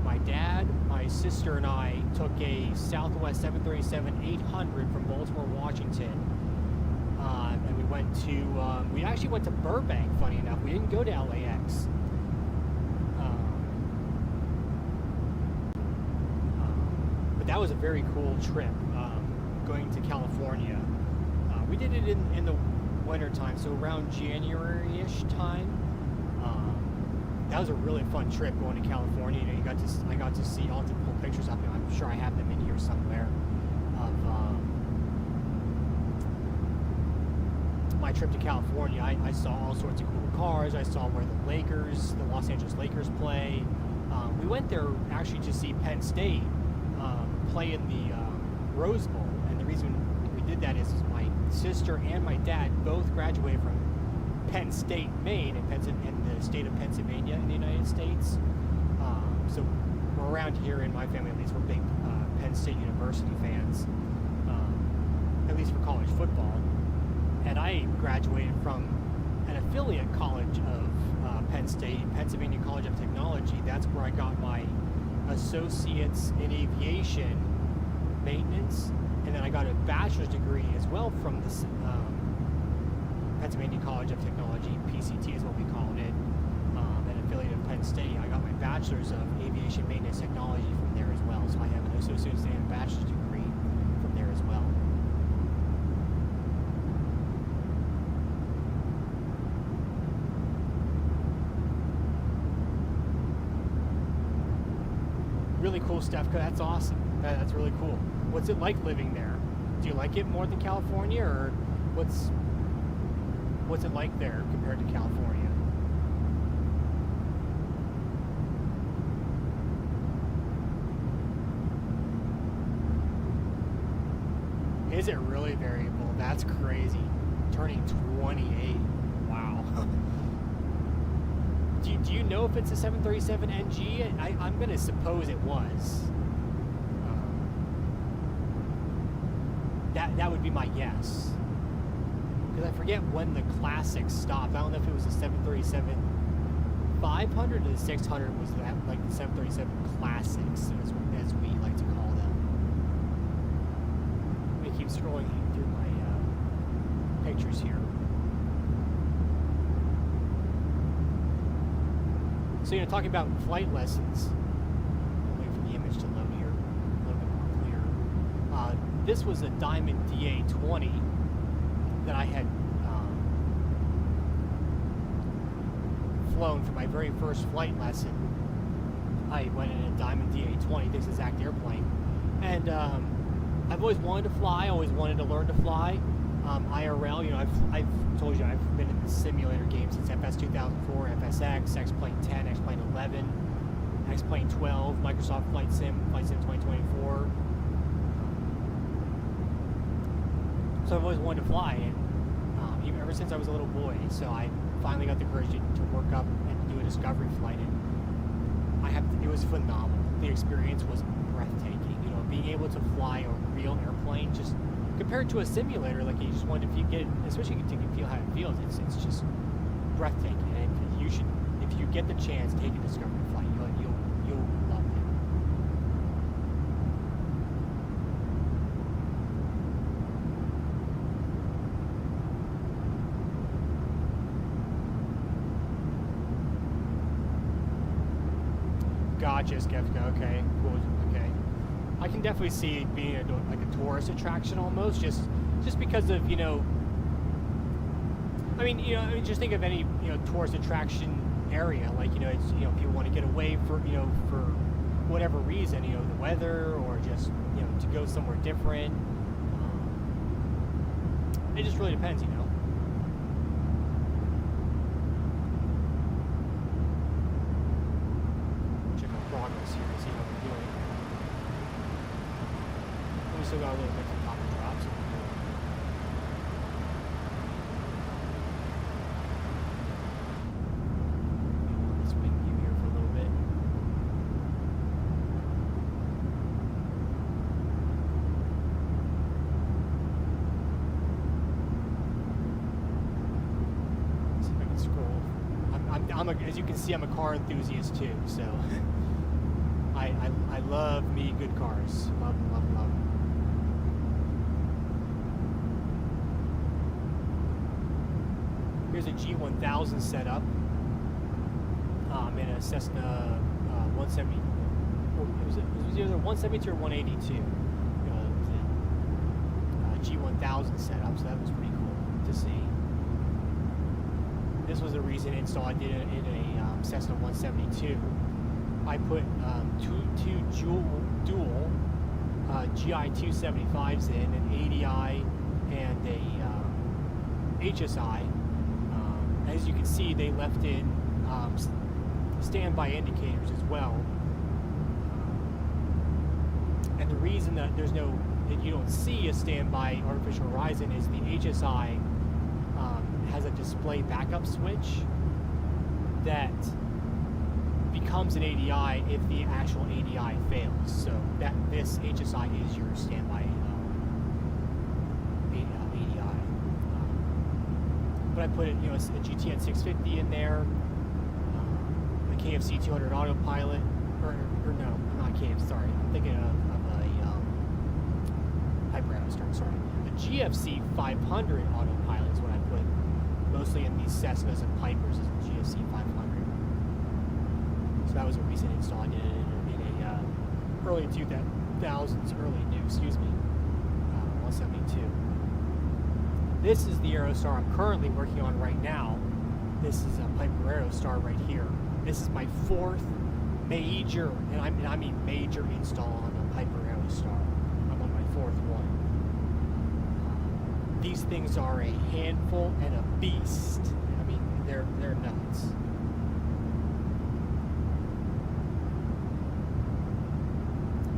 My dad, my sister, and I took a Southwest 737-800 from Baltimore, Washington, and we actually went to Burbank. Funny enough, we didn't go to LAX. But that was a very cool trip, going to California. We did it in the winter time, so around January-ish time. That was a really fun trip going to California. I got to see all the cool pictures up there. I'm sure I have them in here somewhere of my trip to California. I saw all sorts of cool cars. I saw where the Los Angeles Lakers play. We went there actually to see Penn State play in the Rose Bowl, and the reason we did that is my sister and my dad both graduated from Penn State, Maine, in the state of Pennsylvania in the United States. So we're around here, in my family at least, we're big Penn State University fans, at least for college football. And I graduated from an affiliate college of Penn State, Pennsylvania College of Technology. That's where I got my associates in aviation maintenance, and then I got a bachelor's degree as well from the Pennsylvania College of Technology, PCT is what we called it, an affiliate of Penn State. I got my bachelor's of aviation maintenance technology from there as well, so I have an associate's and a bachelor's degree from there as well. Really cool stuff. That's awesome. That's really cool. What's it like living there? Do you like it more than California, or what's it like there compared to California? Is it really variable? That's crazy. Turning 28. Wow. Do you know if it's a 737NG? I'm going to suppose it was. That would be my guess. Because I forget when the Classic stopped. I don't know if it was a 737-500 or the 600 was like the 737 Classics, as we like to call them. Let me keep scrolling through my pictures here. So, talking about flight lessons. I'll wait for the image to load here, a little bit more clear. This was a Diamond DA-20 that I had flown for my very first flight lesson. I went in a Diamond DA-20, this exact airplane. And I've always wanted to fly, always wanted to learn to fly. IRL, I've told you I've been in the simulator game since FS 2004, FSX, X-Plane 10, X-Plane 11, X-Plane 12, Microsoft Flight Sim 2024. So I've always wanted to fly, and even ever since I was a little boy. So I finally got the courage to work up and do a discovery flight, and it was phenomenal. The experience was breathtaking. Being able to fly a real airplane, just compared to a simulator, like you just want to get it, especially to feel how it feels. It's just breathtaking, and you should, if you get the chance, take a discovery flight. You'll love it. Gotcha, Skeptica. Okay, cool. Okay, I can definitely see it being like a tourist attraction almost, just because of, you know. I mean, you know, just think of any, you know, tourist attraction area, like, you know, it's, you know, people want to get away for, you know, for whatever reason, you know, the weather, or just, you know, to go somewhere different. It just really depends, you know. Check our progress here to see how we're doing. We still got a little bit to top and drop, so we're doing. This wing view here for a little bit. See if I can scroll. As you can see, I'm a car enthusiast too, so I love me good cars. Love them, love them, love them. Here's a G1000 setup. In a Cessna 170. It was either 172 or 182. It was a G1000 setup, so that was pretty cool to see. This was a recent install I did in a Cessna 172. I put two dual GI 275s in, an ADI and a HSI. As you can see, they left in standby indicators as well. And the reason that that you don't see a standby artificial horizon is the HSI has a display backup switch that becomes an ADI if the actual ADI fails. So this HSI is your standby ADI. But I put it, you know, a GTN 650 in there, the KFC 200 autopilot, or no, not KFC. Sorry, I'm thinking of a Hyper Aerostar. Sorry, the GFC 500 autopilot is what I put mostly in these Cessnas and Pipers, is the GFC 500. So that was a recent install I did in a early 2000s, excuse me, 172. This is the Aerostar I'm currently working on right now. This is a Piper Aerostar right here. This is my fourth major, and I mean major install on a Piper Aerostar. I'm on my fourth one. These things are a handful and a beast. I mean, they're nuts.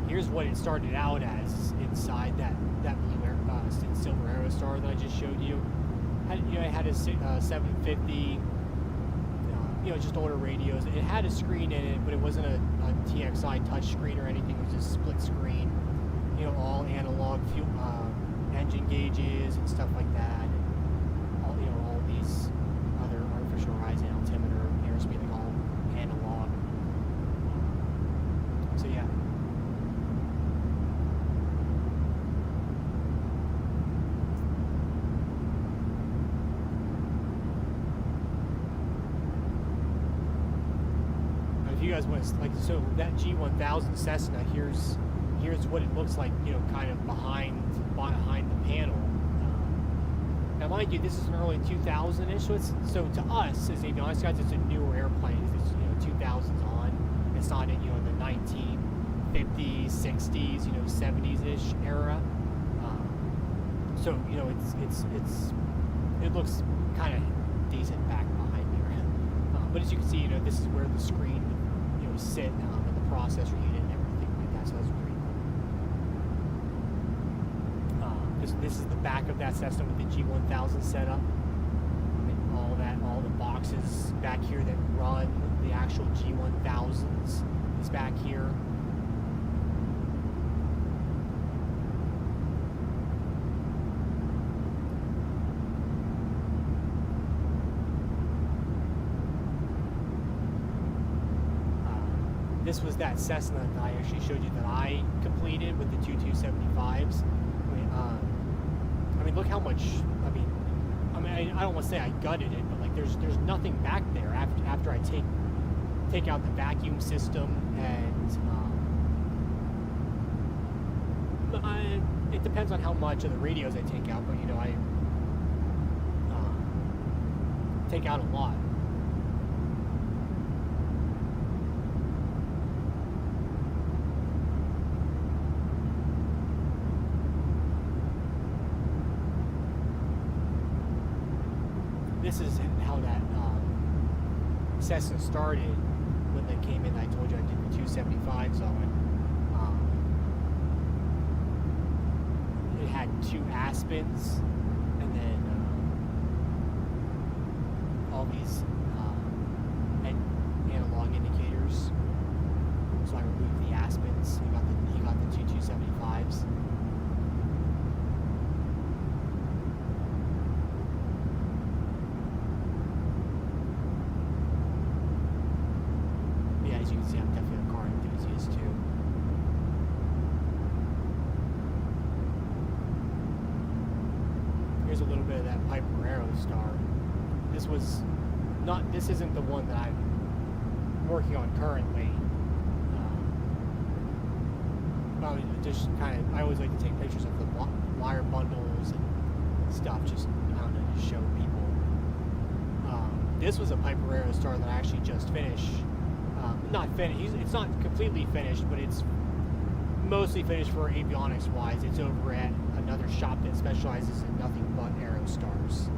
Here's what it started out as inside that blue silver Aerostar that I just showed you. It had a 750, you know, just older radios. It had a screen in it, but it wasn't a TXI touch screen or anything. It was a split screen, you know, all analog fuel, engine gauges and stuff like that, and all these other artificial horizon, altimeter, airspeed, like all analog. So yeah. If you guys want to, like, so that G1000 Cessna, here's what it looks like, you know, kind of behind the panel. Now, mind you, this is an early 2000-ish, so to us as avionics guys, it's a newer airplane. It's, you know, 2000s on. It's not in, you know, in the 1950s, 60s, you know, 70s-ish era. So, you know, it looks kind of decent back behind there. But as you can see, you know, this is where the screen would, you know, sit in the processor unit and everything like that. So that's pretty cool. This is the back of that Cessna with the G1000 setup. And all the boxes back here that run the actual G1000s is back here. this was that Cessna that I actually showed you that I completed with the two 275s. I mean, look how much. I don't want to say I gutted it, but like there's nothing back there after I take out the vacuum system and. It depends on how much of the radios I take out, but you know, I take out a lot. This is how that Cessna started when they came in. I told you I did the 275s on. It had 2 Aspens, and then all these analog indicators. So I removed the Aspens. He got the two 275s. Yeah, as you can see, I'm definitely a car enthusiast too. Here's a little bit of that Piper Aerostar. This isn't the one that I'm working on currently. I always like to take pictures of the wire bundles and stuff, just, I don't know, to show people. This was a Piper Aerostar that I actually just finished. Not finished, it's not completely finished, but it's mostly finished for avionics wise. It's over at another shop that specializes in nothing but Aerostars.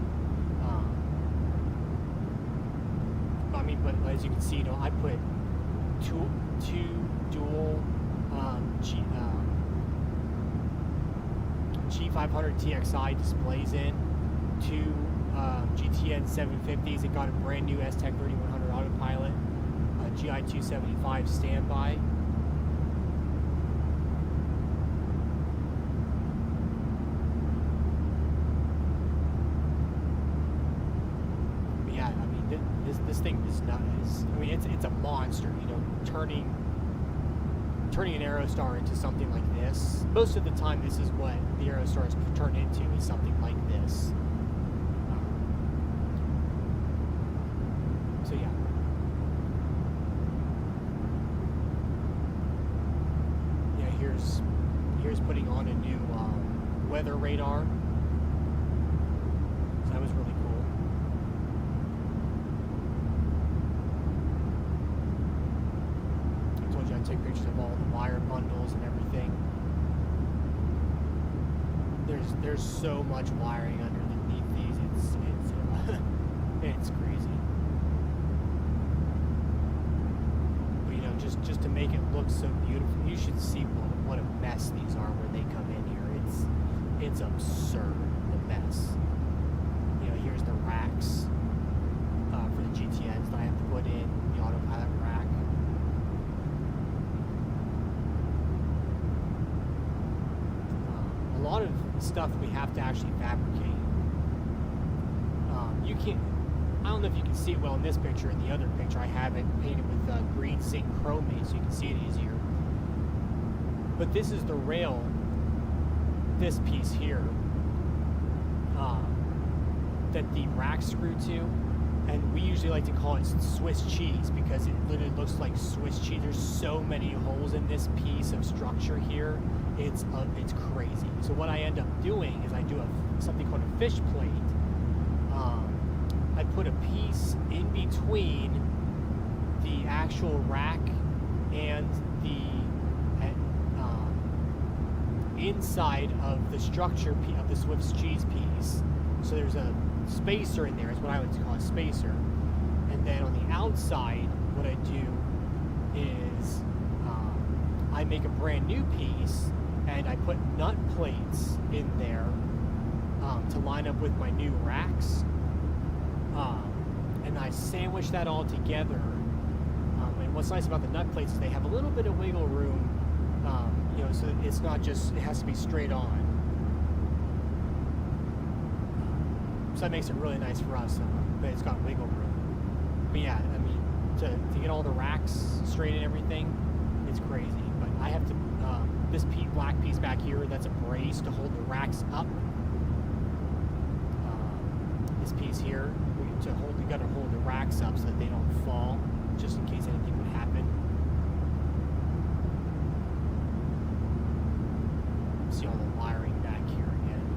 But as you can see, you know, I put two dual G500 TXI displays in, 2 GTN 750s. It got a brand new Aztec 3100 autopilot, GI 275 standby. This thing is nuts. I mean, it's a monster. You know, turning an Aerostar into something like this. Most of the time, this is what the Aerostars turn into, is something like this. So yeah. Yeah, here's putting on a new weather radar. So that was really cool. I take pictures of all the wire bundles and everything. There's so much wiring underneath these. It's crazy. But you know, just to make it look so beautiful, you should see what a mess these are when they come in here. It's absurd, the mess. You know, here's the racks for the GTNs that I have to put in, the autopilot rack. A lot of stuff we have to actually fabricate. You can't. I don't know if you can see it well in this picture. In the other picture, I have it painted with green zinc chromate, so you can see it easier. But this is the rail. This piece here that the racks screw to, and we usually like to call it Swiss cheese because it literally looks like Swiss cheese. There's so many holes in this piece of structure here. It's crazy. So what I end up doing is I do something called a fish plate. I put a piece in between the actual rack and the inside of the structure of the Swiss cheese piece. So there's a spacer in there, is what I would call a spacer. And then on the outside, what I do is I make a brand new piece and I put nut plates in there to line up with my new racks. And I sandwich that all together. And what's nice about the nut plates is they have a little bit of wiggle room, you know, so it's not just, it has to be straight on. So that makes it really nice for us, but it's got wiggle room. But yeah, I mean, to get all the racks straight and everything, it's crazy. But I have to, this black piece back here, that's a brace to hold the racks up. This piece here, you gotta hold the racks up so that they don't fall, just in case anything would happen. See all the wiring back here again.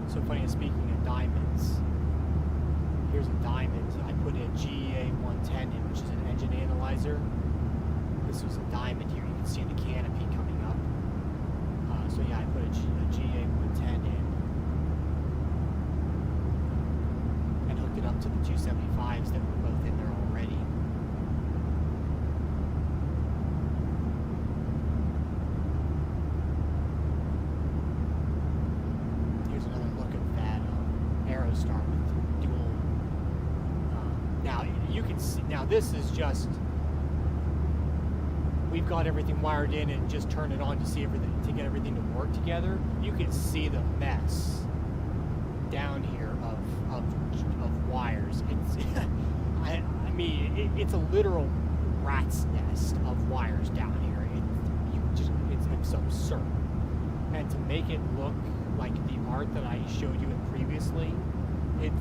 So funny, speaking of diamonds, here's a diamond. I put a GA110 in, which is an engine analyzer. This was a diamond here. You can see the canopy coming up. So yeah, I put a GA110 in and hooked it up to the 275s that were both in there already. Here's another look at that Aerostar with dual. Now you can see. Now this is just. We've got everything wired in and just turn it on to see everything, to get everything to work together. You can see the mess down here of wires. It's I mean it's a literal rat's nest of wires down here. It's absurd. And to make it look like the art that I showed you previously, it's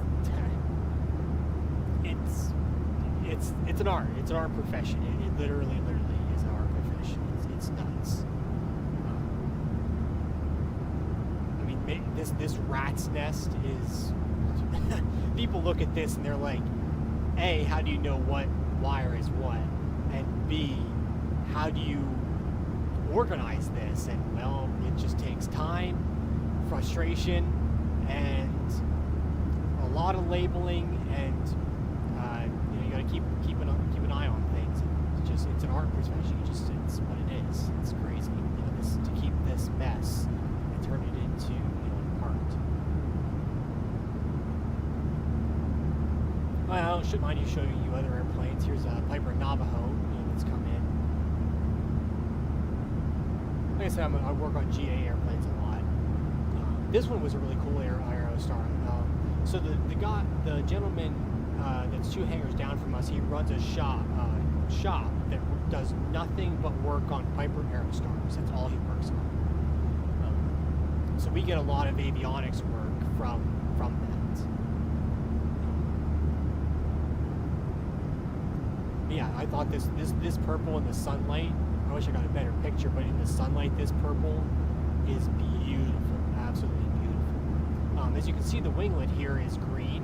an art. It's an art profession. It literally is an art profession. It's nuts. I mean, this rat's nest is. People look at this and they're like, A, how do you know what wire is what? And B, how do you organize this? And well, it just takes time, frustration, and a lot of labeling, and you got to keep an eye on things. It's an art profession. It's what it is. It's crazy. To keep this mess and turn it into an art. Well, I shouldn't mind you showing you other airplanes. Here's a Piper Navajo that's come in. Like I said, I work on GA airplanes a lot. This one was a really cool Aerostar. So the gentleman that's 2 hangars down from us, he runs a shop that does nothing but work on Piper Aerostars. That's all he works on. So we get a lot of avionics work from that. Yeah, I thought this purple in the sunlight, I wish I got a better picture, but in the sunlight, this purple is beautiful, absolutely beautiful. As you can see, the winglet here is green.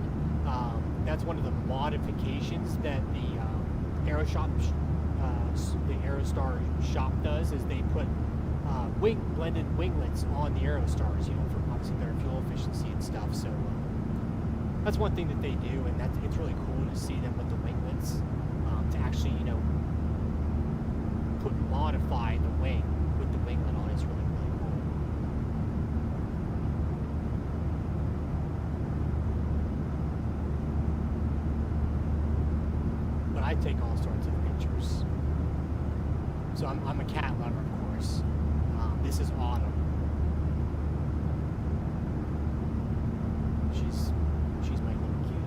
That's one of the modifications that the Aerostar shop does, is they put blended winglets on the Aerostars, for obviously better fuel efficiency and stuff. So that's one thing that they do, and it's really cool to see them with the winglets. To actually, modify the wing with the winglet on is really, really cool. But I take all sorts of pictures. So I'm a cat lover, of course. This is Autumn. She's my little cutie.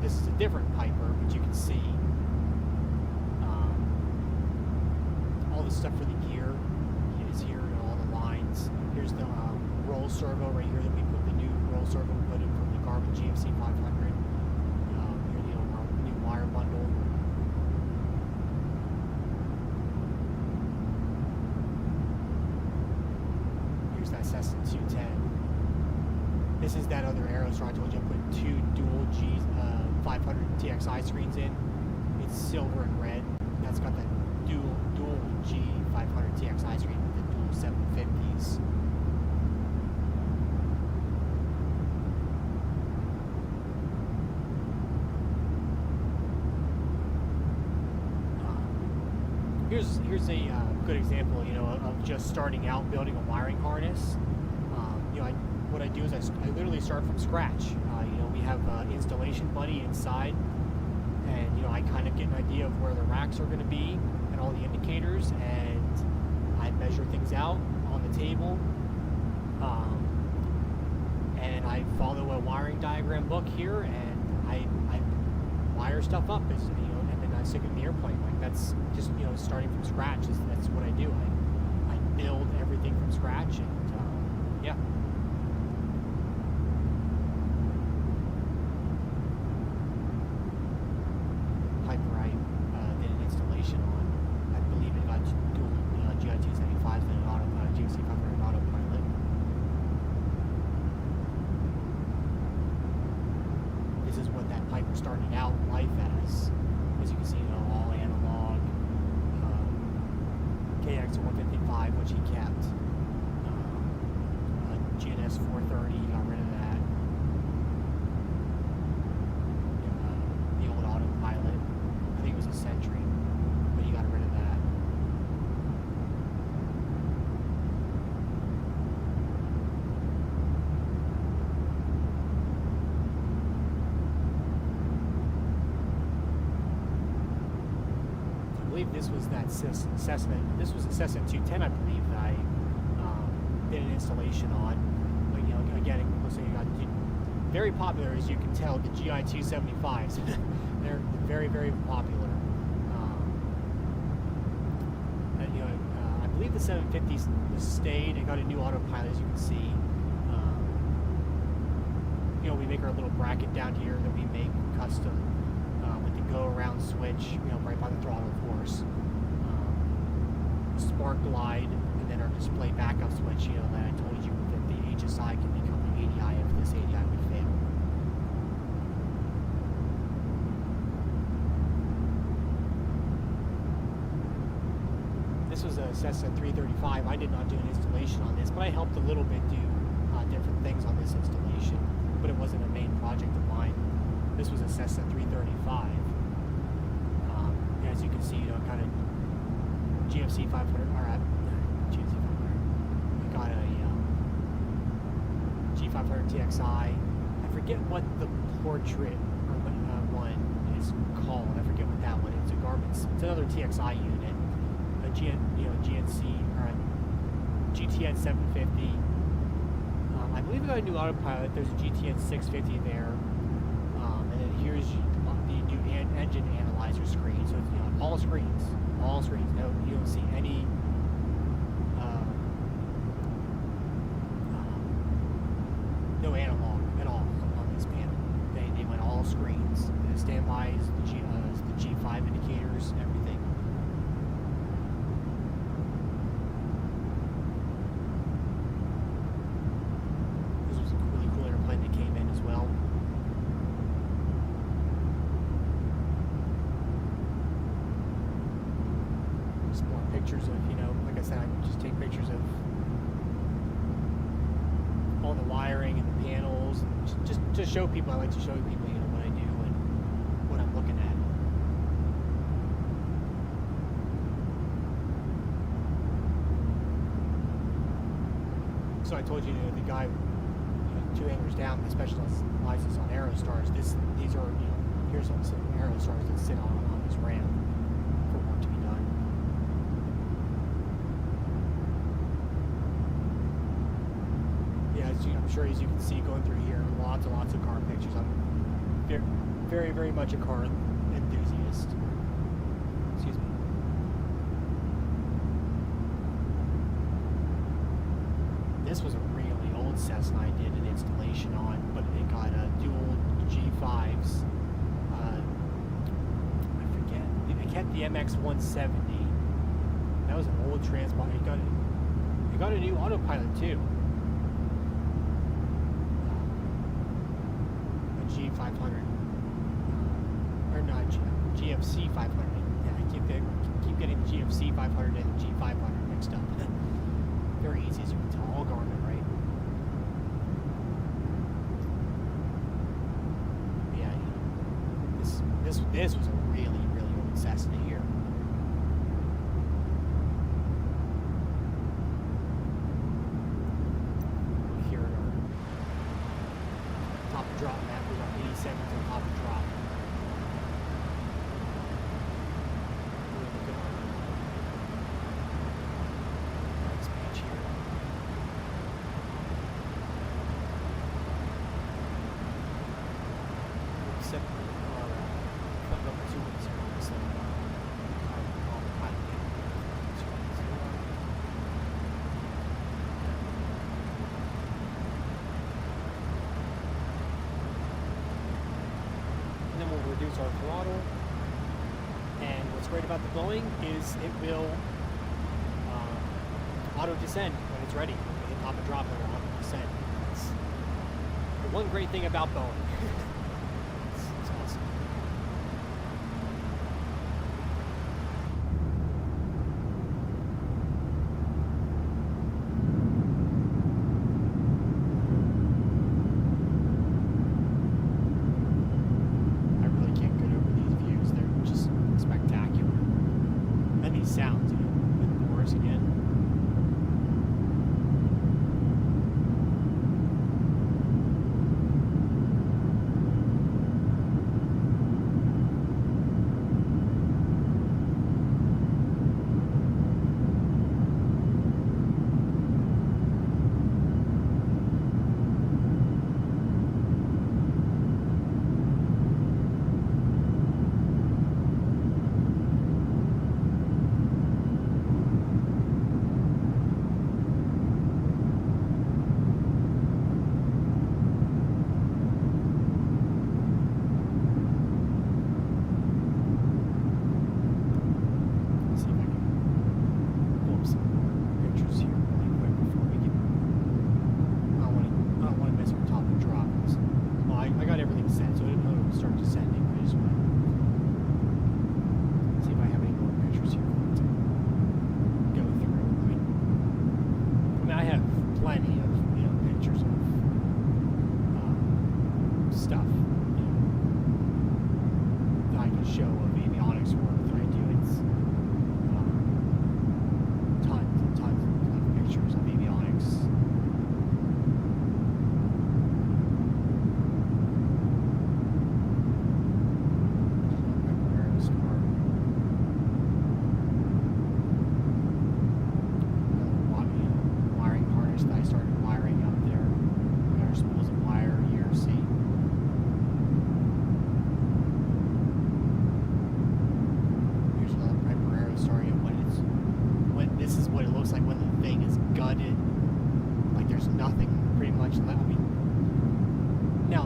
This is a different Piper, but you can see all the stuff for the gear is here and all the lines. Here's the roll servo right here that we put the new roll servo we put in from the Garmin GMC 500. Here the new wire bundle. Here's that Cessna 210. This is that other Aerostar I told you I put 2 dual G500 TXI screens in. It's silver and red. That's got that dual G500 TXI screen with the dual 750s. Here's a good example, you know, of just starting out building a wiring harness. You know, what I do is I literally start from scratch. You know, we have installation buddy inside, and you know, I kind of get an idea of where the racks are going to be and all the indicators, and I measure things out on the table, and I follow a wiring diagram book here, and I wire stuff up as you know, and then I stick it in the airplane. Like that's just, you know, starting from scratch. That's what I do. I build everything from scratch, and yeah. Piper I did an installation on. I believe it got dual GIT-75s and an autopilot, GC500 autopilot. This is what that Piper started out life as. As you can see, you know, all analog. KX155, which he kept. GNS 430, he got rid of that. The old autopilot, I think it was a Sentry, but he got rid of that. I believe this was that Cessna. This was a Cessna 210, I believe, that I did an installation on. But you know, again, it looks like you got very popular, as you can tell, the GI-275s. They're very, very popular. You know, I believe the 750s stayed. It got a new autopilot, as you can see. You know, we make our little bracket down here that we make custom with the go-around switch. You know, right by the throttle, of course. Spark glide, and then our display backup switch. You know, that I told you that the HSI can become the ADI if this ADI would fail. This was a Cessna 335. I did not do an installation on this, but I helped a little bit do different things on this installation, but it wasn't a main project of mine. This was a Cessna 335. As you can see, you know, kind of GFC 500, or GFC 500. I got a G500 TXI. I forget what the portrait one is called. I forget what that one is. It's a Garmin. It's another TXI unit. A GNC or a GTN 750. I believe I got a new autopilot. There's a GTN 650 there. And then here's the new engine analyzer screen. So it's, you know, all screens. No, you don't see any no analog at all on this panel. They went all screens. The standbys, the G5 indicators, everything. This was a really cool airplane that came in as well. Pictures of, you know, like I said, I just take pictures of all the wiring and the panels, and just to show people. I like to show people, you know, what I do and what I'm looking at. So I told you, the guy, you know, 2 hangars down, that specializes on Aerostars. These are, you know, here's some Aerostars that sit on this ramp for work to be done. I'm sure, as you can see, going through here, lots and lots of car pictures. I'm very, very much a car enthusiast. Excuse me. This was a really old Cessna I did an installation on, but it got dual G5s. I forget. It kept the MX-170. That was an old transponder. It got a new autopilot too. G500, or not GFC 500. Yeah, I keep getting the GFC 500 and the G500 mixed up. Very easy, as you can tell, all Garmin, right? Yeah, this was a really, really old Cessna here. Here at our top and drop map, we got 87 to the top and drop. Really good on next page here. Except for our number 2 is here, so our pilot name. And then we'll reduce our throttle. And what's great about the Boeing is it will auto descend when it's ready. When we hit top and drop, it will auto descend. It's the one great thing about Boeing. It's awesome. I really can't get over these views. They're just spectacular. And these sounds, with Boris again.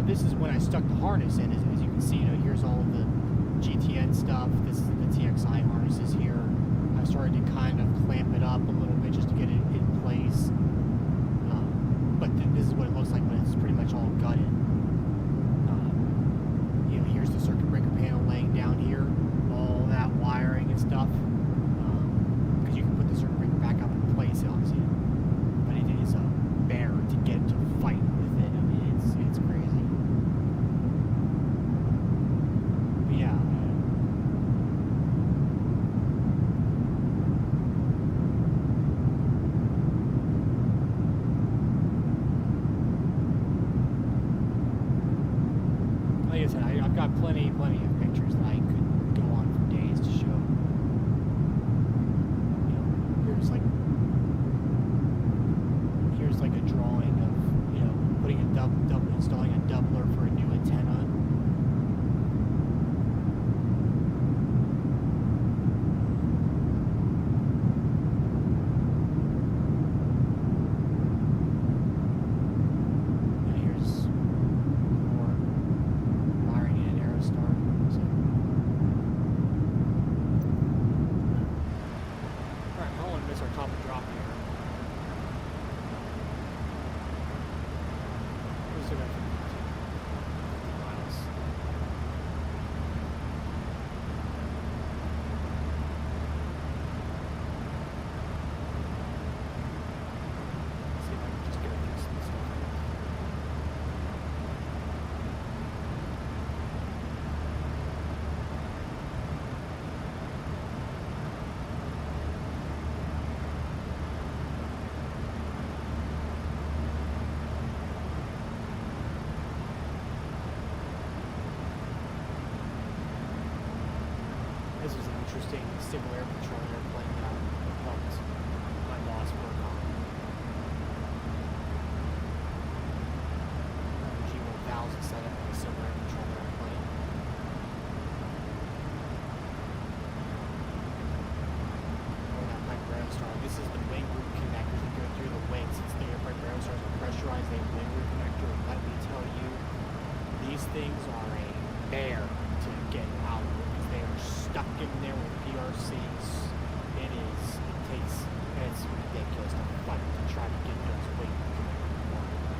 This is when I stuck the harness in. As you can see, here's all of the GTN stuff. This is the TXI harnesses here. I started to kind of clamp it up a little bit just to get it in place. But this is what it looks like when it's pretty much all gutted. Here's the circuit breaker panel laying down here. All that wiring and stuff. Because you can put the circuit breaker back up in place, obviously. But it is a bear to get to fight with it. I mean, it's crazy. Yeah. Like I said, I've got plenty of pictures that I could go on for days to show. interesting civil air patrol airplane that I helped my boss work on. G1000 setup on a civil air patrol airplane. Oh, that Piper Aerostar. This is the wing root connectors that go through the wing. Since the Piper Aerostars are pressurized, they have wing root connector. And let me tell you, these things are a bear to get out of because they are stuck in there with PRCs. It's ridiculous to fight to try to get those wing connectors working.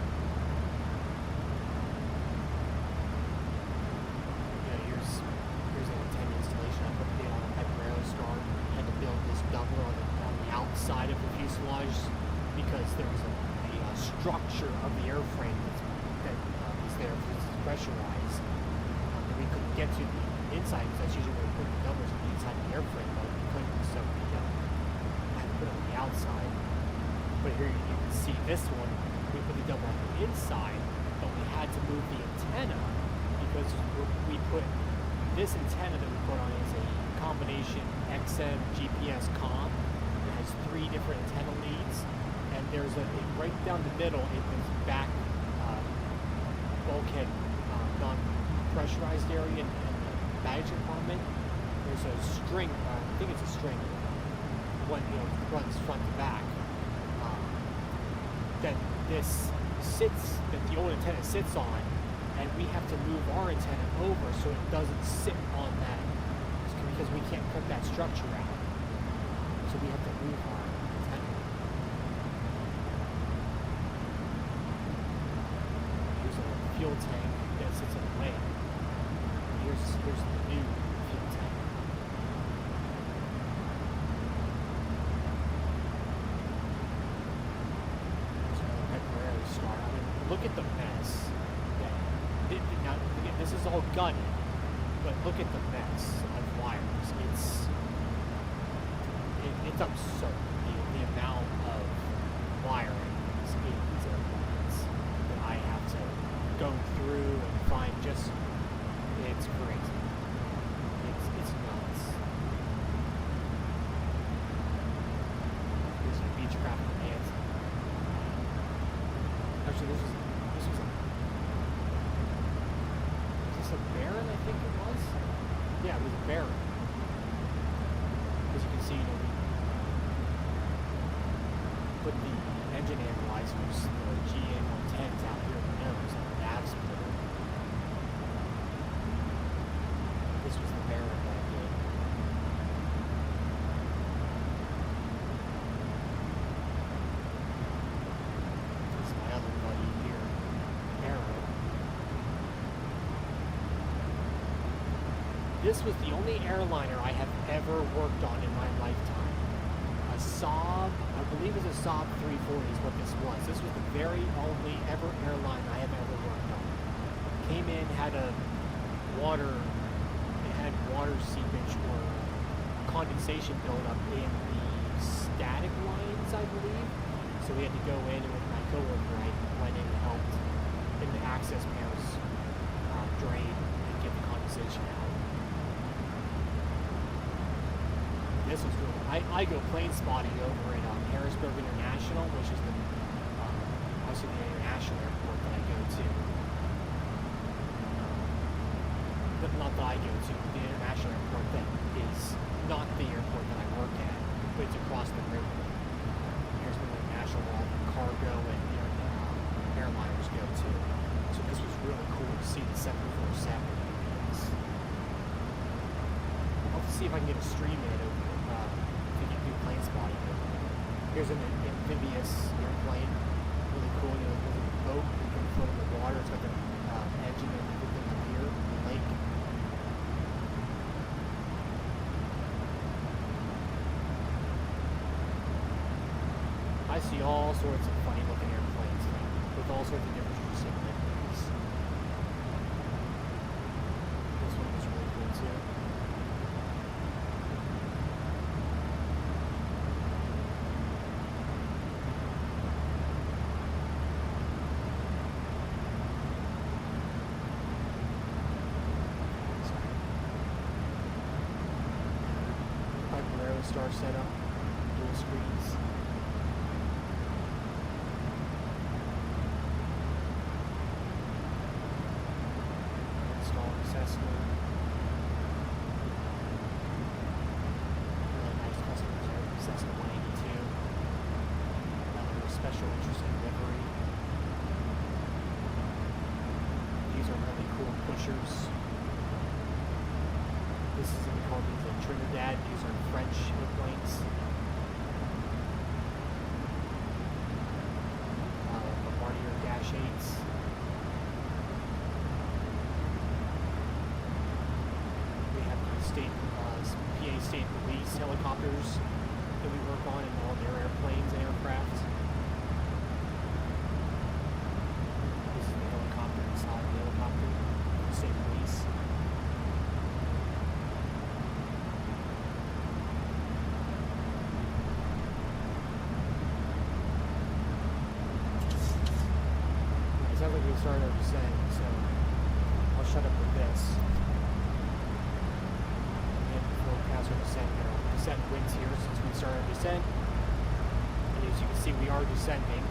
Here's an antenna installation. I put it on a Piper Aerostar. I had to build this doubler on the outside of the fuselage because there was a structure of the airframe that is there because it's pressurized. That we couldn't get to the inside because that's usually where we put the doublers on the inside of the airframe, but we couldn't, so we had to put it on the outside. But here you can see this one, we put the double on the inside, but we had to move the antenna because we put this antenna that we put on is a combination XM GPS comm. It has 3 different antenna leads, and there's right down the middle in this back bulkhead non-pressurized area and the baggage compartment. There's a string, I think it's a string, runs front to back. That the old antenna sits on, and we have to move our antenna over so it doesn't sit on that, because we can't cut that structure out. So we have to move our antenna. Here's a fuel tank that sits on the wing. Here's the new fuel tank. Look at the mess. Now, again, this is all gunny, but look at the mess of wires. It's absurd. The amount of wiring in these airplanes that I have to go through and find. It's crazy. It's nuts. Here's a Beechcraft command. Actually, this was a Baron, I think it was? Yeah, it was a Baron. As you can see, we put the engine analyzers, the GA110s out here in the nose on the nav splitter. This was the Baron that I did. This is my other buddy here, Arrow. This was the only airliner I have ever worked on in my lifetime. A Saab, I believe it was a Saab 340 is what this was. This was the very only ever airline I have ever worked on. Came in, had water seepage or condensation buildup in the static lines, I believe. So we had to go in, and with my coworker, I went in and helped in the access panels drain and get the condensation out. This was cool. I go plane spotting over at Harrisburg International, which is obviously the international airport that I go to. But not that I go to, the international airport that is not the airport that I work at, but it's across the river. Here's where the international all the cargo and airliners go to. So this was really cool to see the 747. I'll have to see if I can get a stream in over to do plane spotting. Here's an amphibious airplane, really cool. There's a boat you can float in the water. It's got the engine and everything up here, the lake. I see all sorts of funny looking airplanes with all sorts of different similarities. This one was really cool too. TriStar setup, dual screens. Installing Cessna. Really nice customers there. Cessna 182. Another special interesting livery. These are really cool pushers. This is we call these a Trinidad. These are French airplanes. Bombardier Dash 8s. We have the PA state police helicopters that we work on in all their airplanes and aircraft. This is the helicopter inside the helicopter. State police. It sounds like we started our descent, so I'll shut up with this. And before we pass our descent, there are descent winds here since we started our descent. And as you can see, we are descending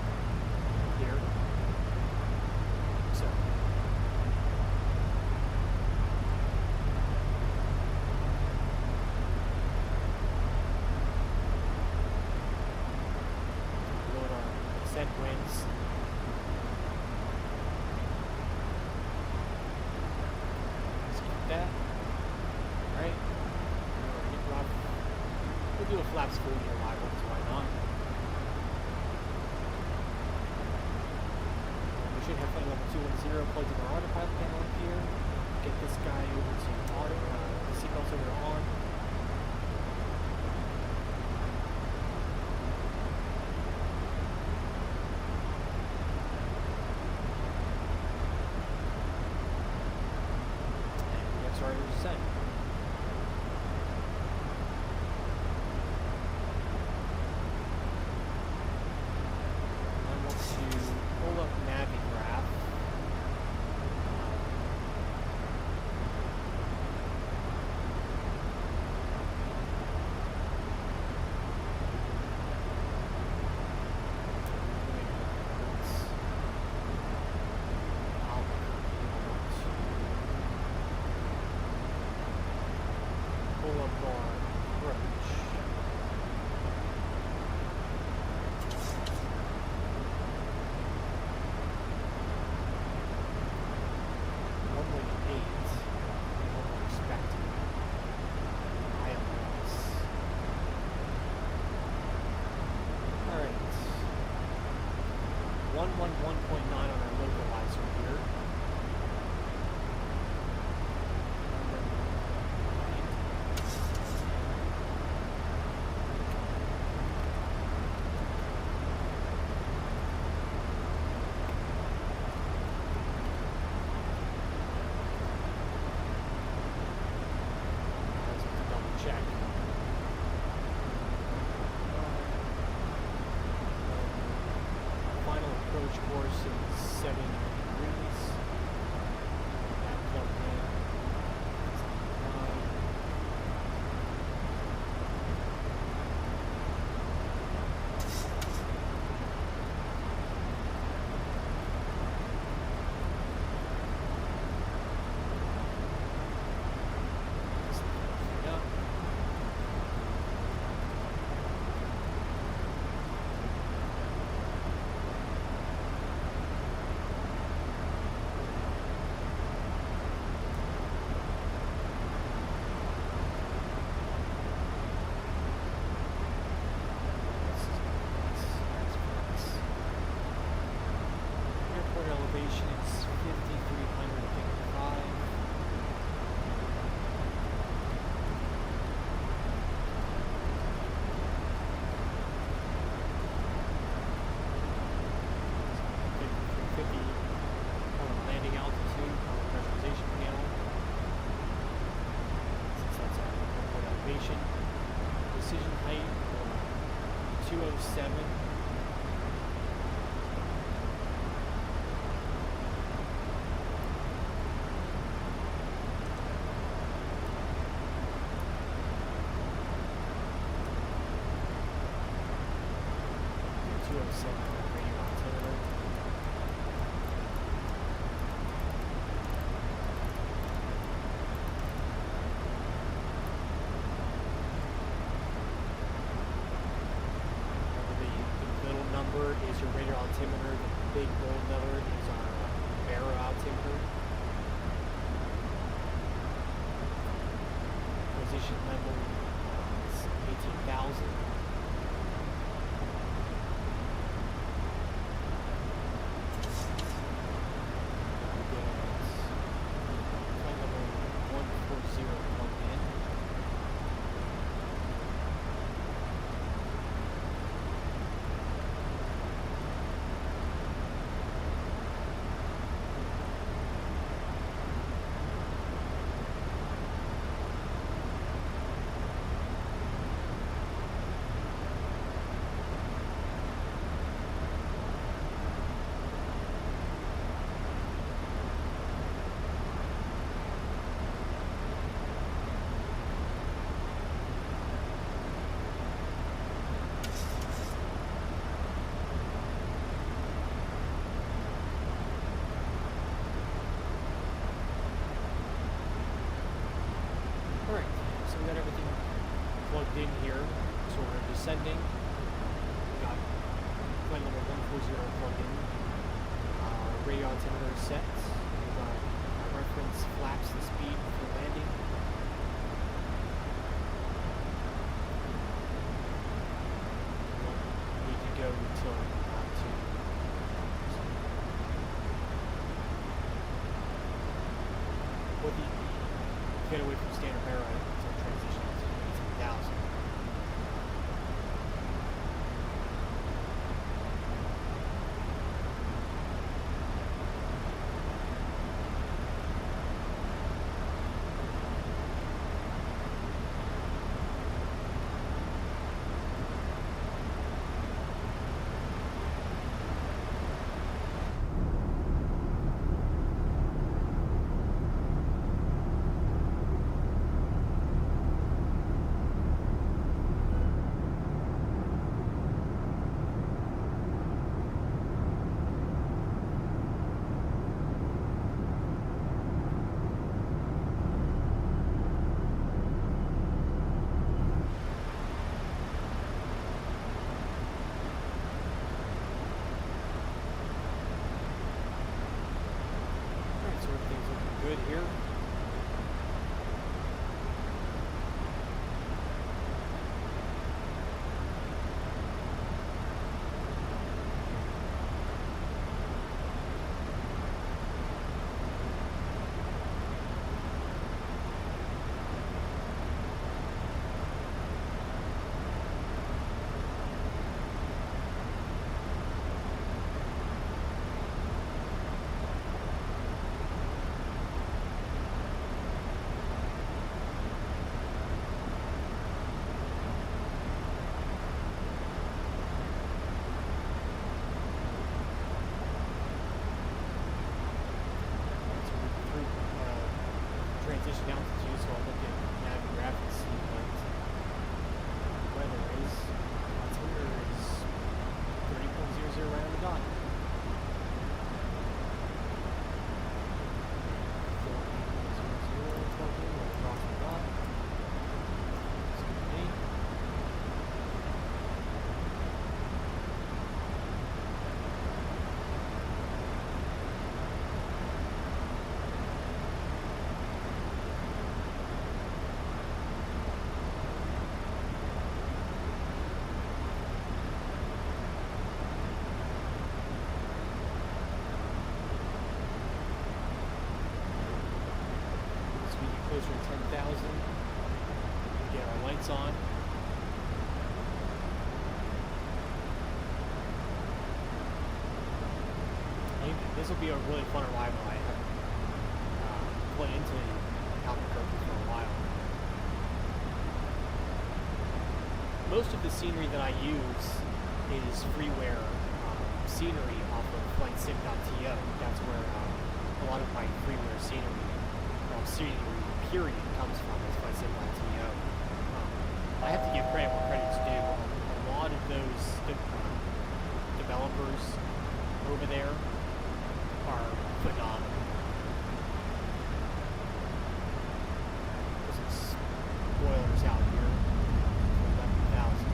here. So. Load our descent winds. That. Alright. We'll do a flaps 40 arrival, so why not? We should have flight level 210 plugged in our autopilot panel up here. Get this guy over to auto, the seatbelts over to on. Started our descent. I want to pull up Navigraph. Pull up our approach. Runway 8. What we're expecting. ILS. Alright. 111.9 on our localizer here. Course is 70 degrees. That plugged in. Elevation is 5,355. On landing altitude, on the pressurization panel. Since that's our airport elevation. Decision height 207. number is your radar altimeter. The big gold number is our barrel altimeter. Position level is 18,000. Flight level 140 plugged in. Alright, so we got everything plugged in here. So we're descending. We got flight level 140 plugged in. Radio altimeter is set. We've got our reference flaps and speed for landing. We need to go until what the get away from standard barrel until transition to 18,000. Good here. Transition altitude, so I'll look at nav graphics, see what weather is. Altimeter is 30.00 right on the dot. 30.00 plugged in right across the dot. That's good to me. Closer to 10,000. Get our lights on. I think this will be a really fun arrival. I haven't put into Albuquerque for a while. Most of the scenery that I use is freeware scenery off of flightsim.to. That's where a lot of my freeware scenery, scenery period, comes from, is flightsim.to. I have to give credit where credit's due. A lot of those developers over there are phenomenal. This is spoilers out here. 11,000.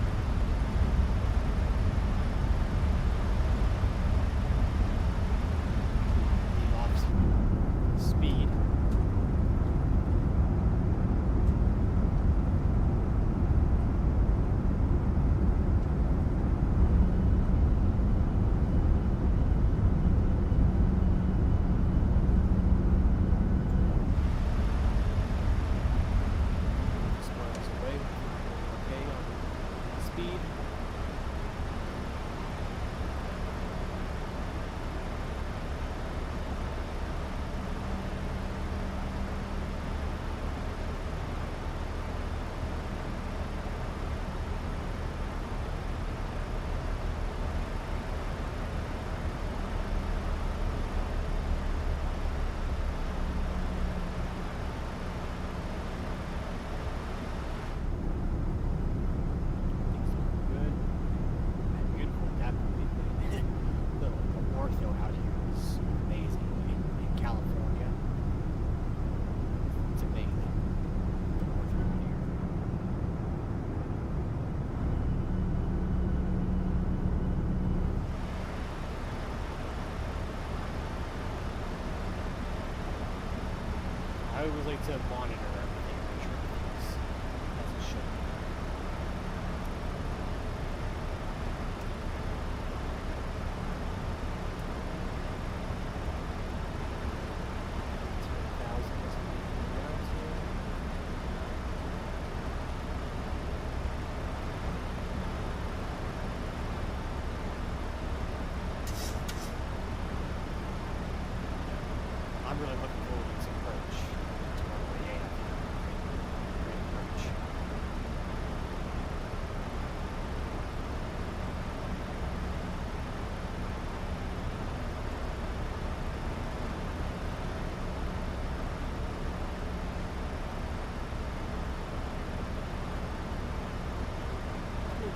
speed. I always like to monitor everything, make sure everything's as it should be. I'm really looking forward to this approach.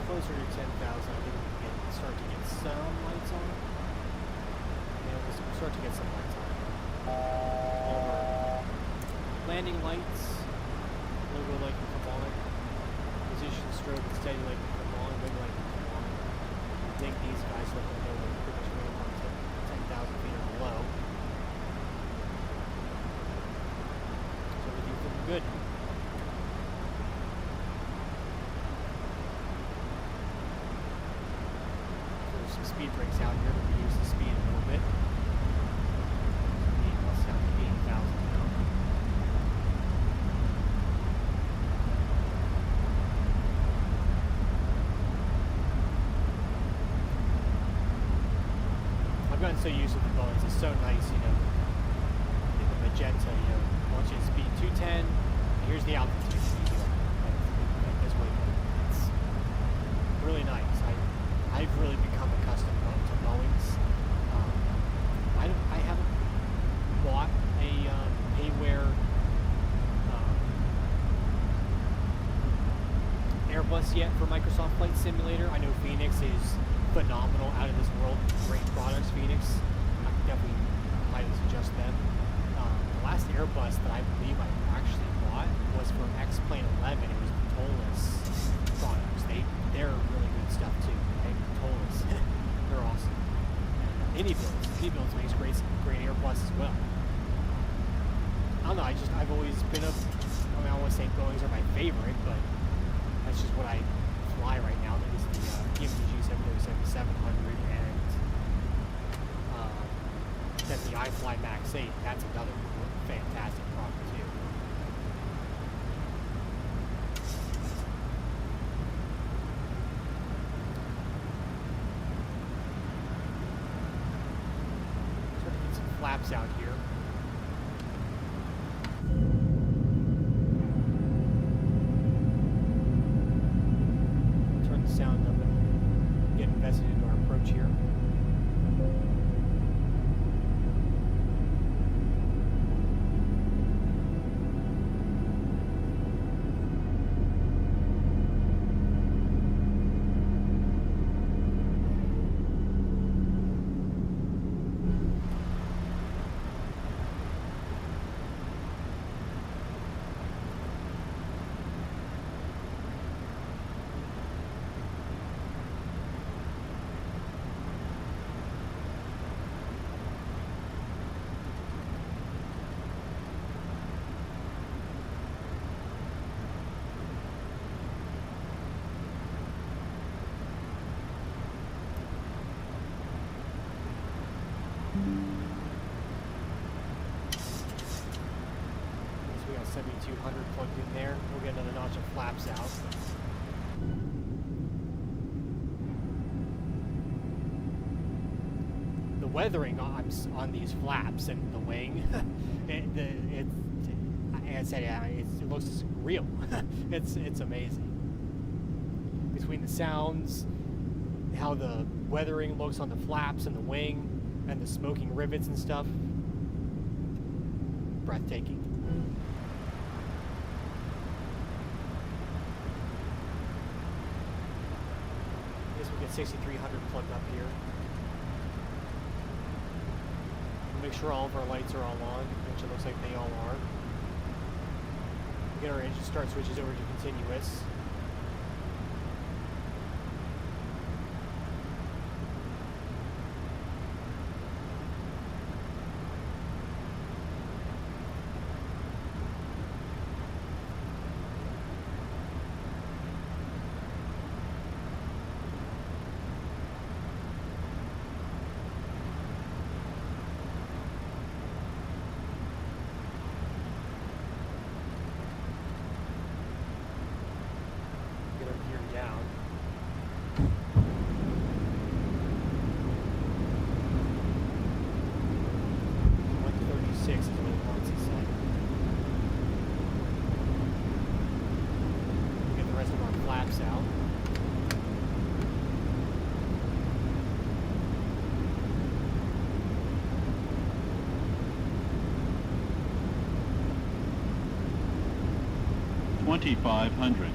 Closer to 10,000, I think we can start to get some lights on. Yeah, we'll start to get some lights on. Landing lights, logo light can come on. Position, strobe, and steady light can come on. Wing light can come on. I think these guys let them know they're pretty much going on to 10,000 feet or below. So everything's looking good. Some speed breaks out here to reduce the speed a little bit. Let's down to 8,000 now. I've gotten so used to the buttons. It's so nice, you know. In the magenta, you know, once you speed 210, here's the altitude. That's what it's really nice. I've really become accustomed to Boeings. I haven't bought a Payware Airbus yet for Microsoft Flight Simulator. I know Phoenix is phenomenal, out of this world, great products. Phoenix, I definitely highly suggest them. The last Airbus that I believe I actually bought was for X-Plane 11. It was the Tolless products. They're really good stuff too. They're awesome. Anybuilds makes great Airbus as well. I don't know, I've always been I don't want to say Boeings are my favorite, but that's just what I fly right now. That is the PMDG 707-700 and then the iFly Max 8. That's another fantastic product too. Flaps out here. Turn the sound up and get invested into our approach here. So we got 7200 plugged in there. We'll get another notch of flaps out. weathering on these flaps and the wing, like I said, it looks real. it's amazing. Between the sounds, how the weathering looks on the flaps and the wing, and the smoking rivets and stuff, breathtaking. I guess we get 6300 plugged up here. Make sure all of our lights are all on, which it looks like they all are. Get our engine start switches over to continuous. Down. 136 is what it wants to say. We'll get the rest of our flaps out. $2,500.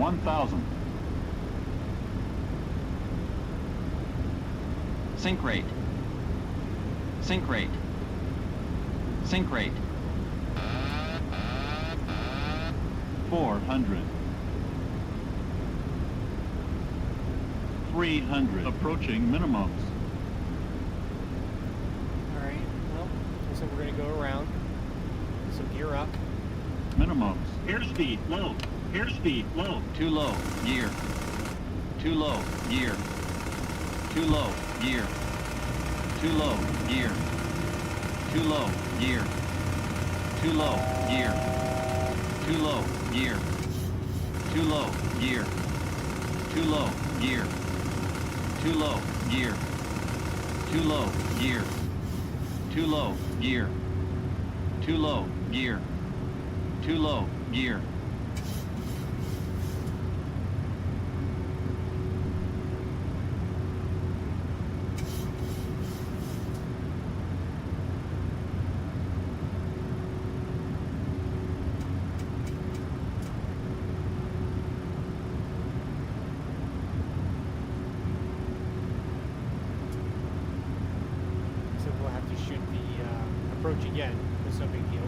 $1,000. Sync rate. Sync rate. Sync rate. 400. 300. Approaching minimums. Alright, well, looks like we're going to go around. So gear up. Minimums. Airspeed low. Airspeed low. Too low. Gear. Too low. Gear. Too low. Gear. Too low. Gear. Too low. Gear. Too low. Gear. Too low. Gear. Too low. Gear. Too low. Gear. Too low. Gear. Too low. Gear. Too low. Gear. Too low. Gear. Too low. Gear. Approach again. It's no big deal.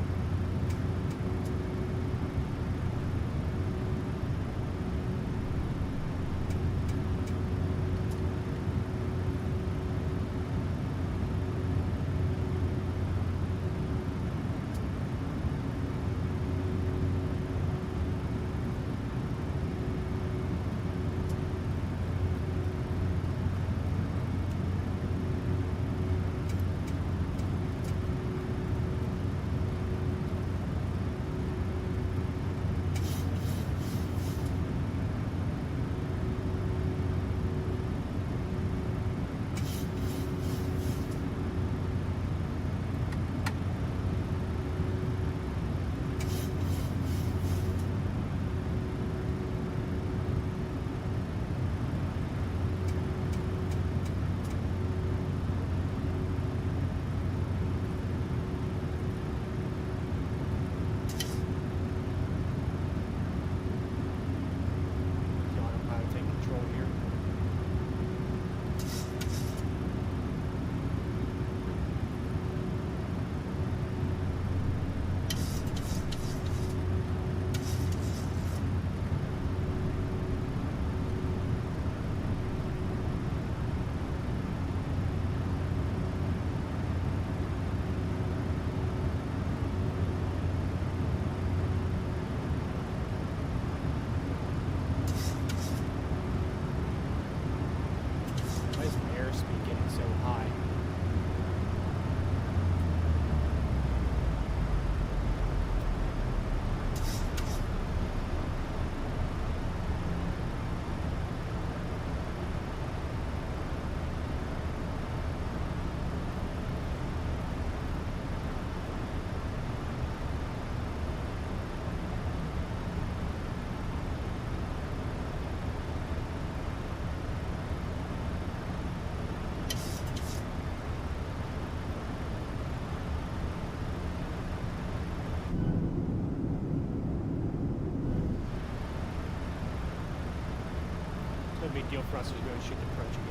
big deal for us to go and shoot the approach again.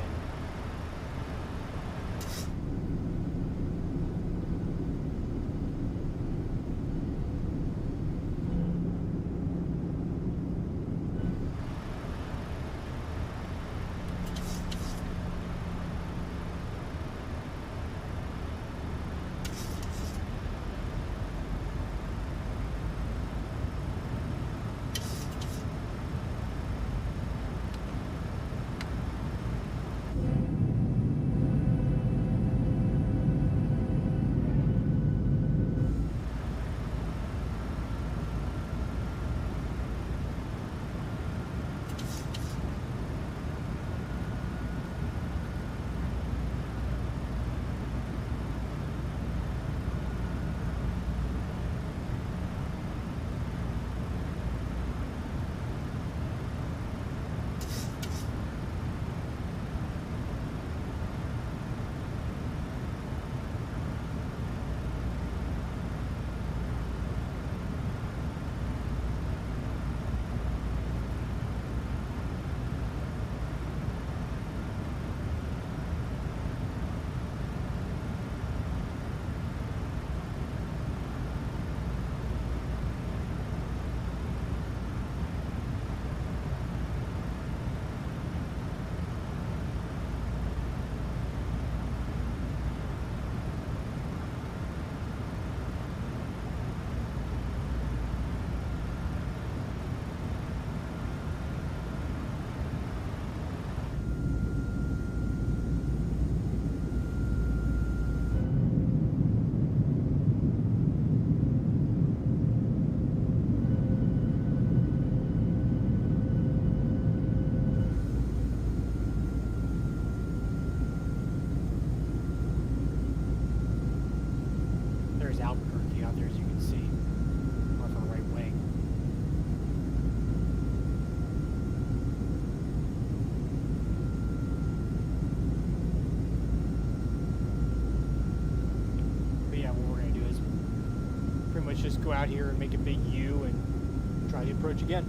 Just go out here and make a big U and try the approach again.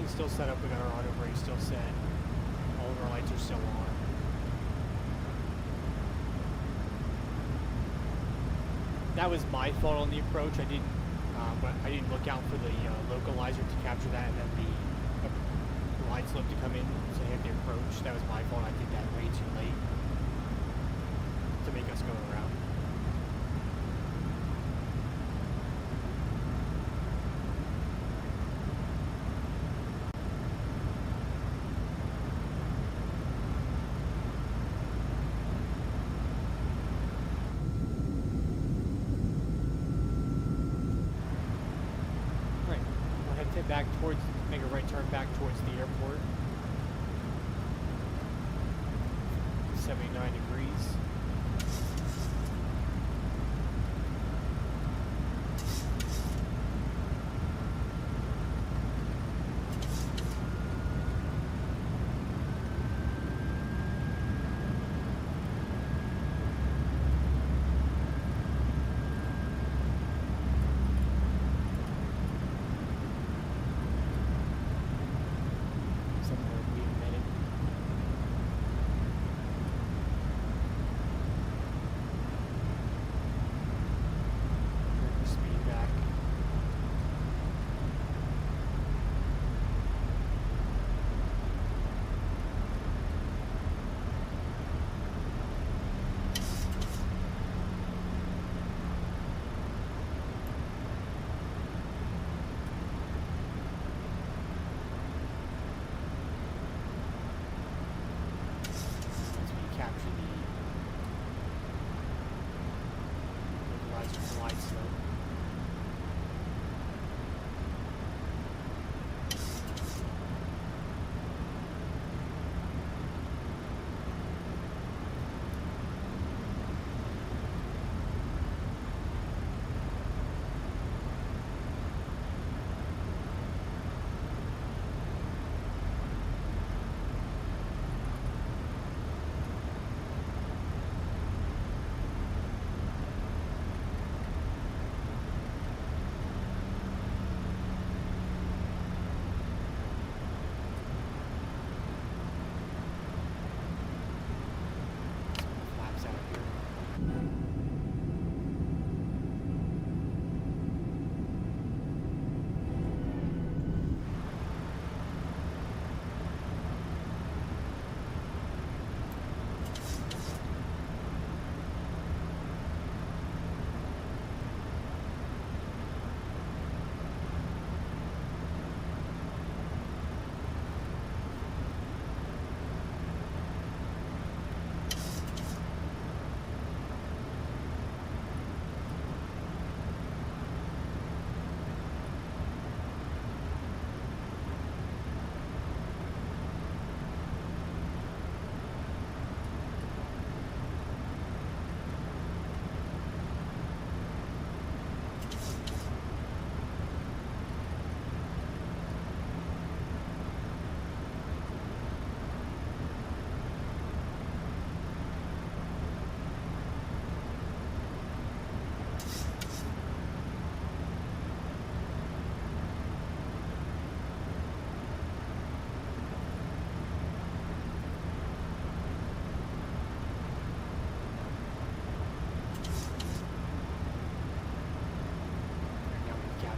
Still set up, we got our auto brake still set, all of our lights are still on. That was my fault on the approach. I didn't look out for the localizer to capture that, and then the lights looked to come in to hit the approach. That was my fault. I did that way too late to make us go around. Back towards, make a right turn back towards the airport. 79 degrees.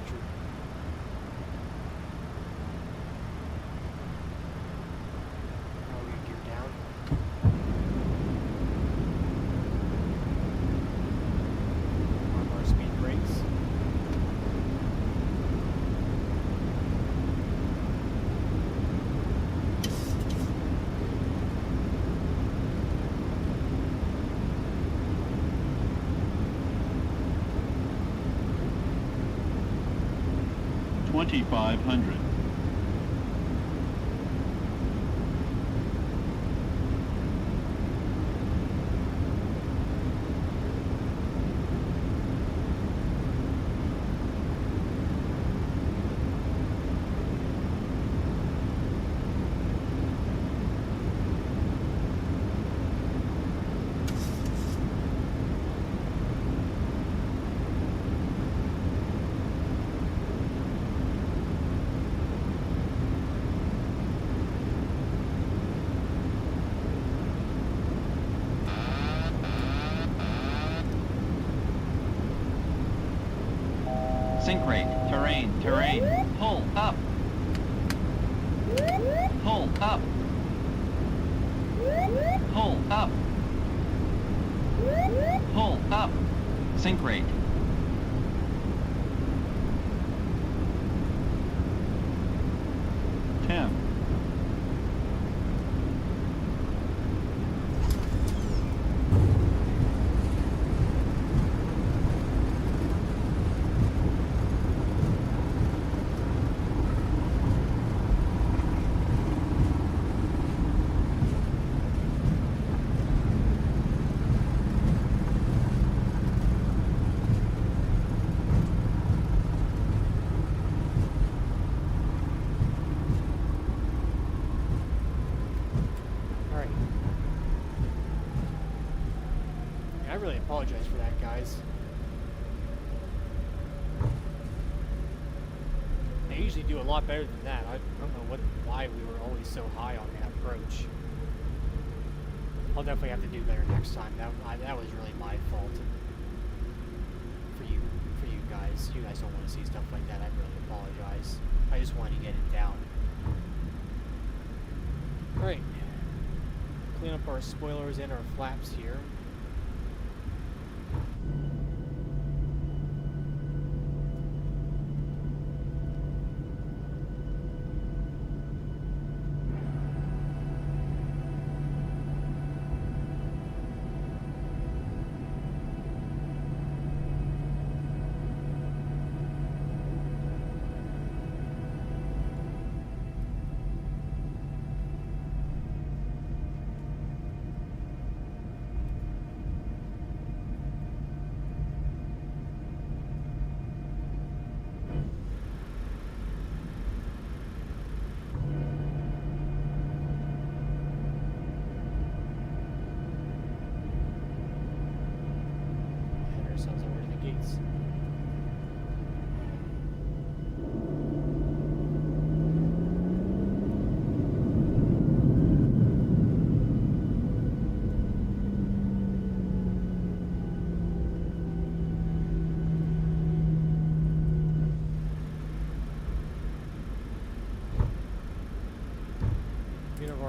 picture. Oh, we gear down. On our speed brakes. $2,500. Sink rate, terrain, pull up. Pull up. Pull up. Pull up. Sink rate. $10. Alright. Yeah, I really apologize for that, guys. I usually do a lot better than that. I don't know why we were always so high on that approach. I'll definitely have to do better next time. That was really my fault. For you guys. You guys don't want to see stuff like that. I really apologize. I just wanted to get it down. Alright. Clean up our spoilers and our flaps here.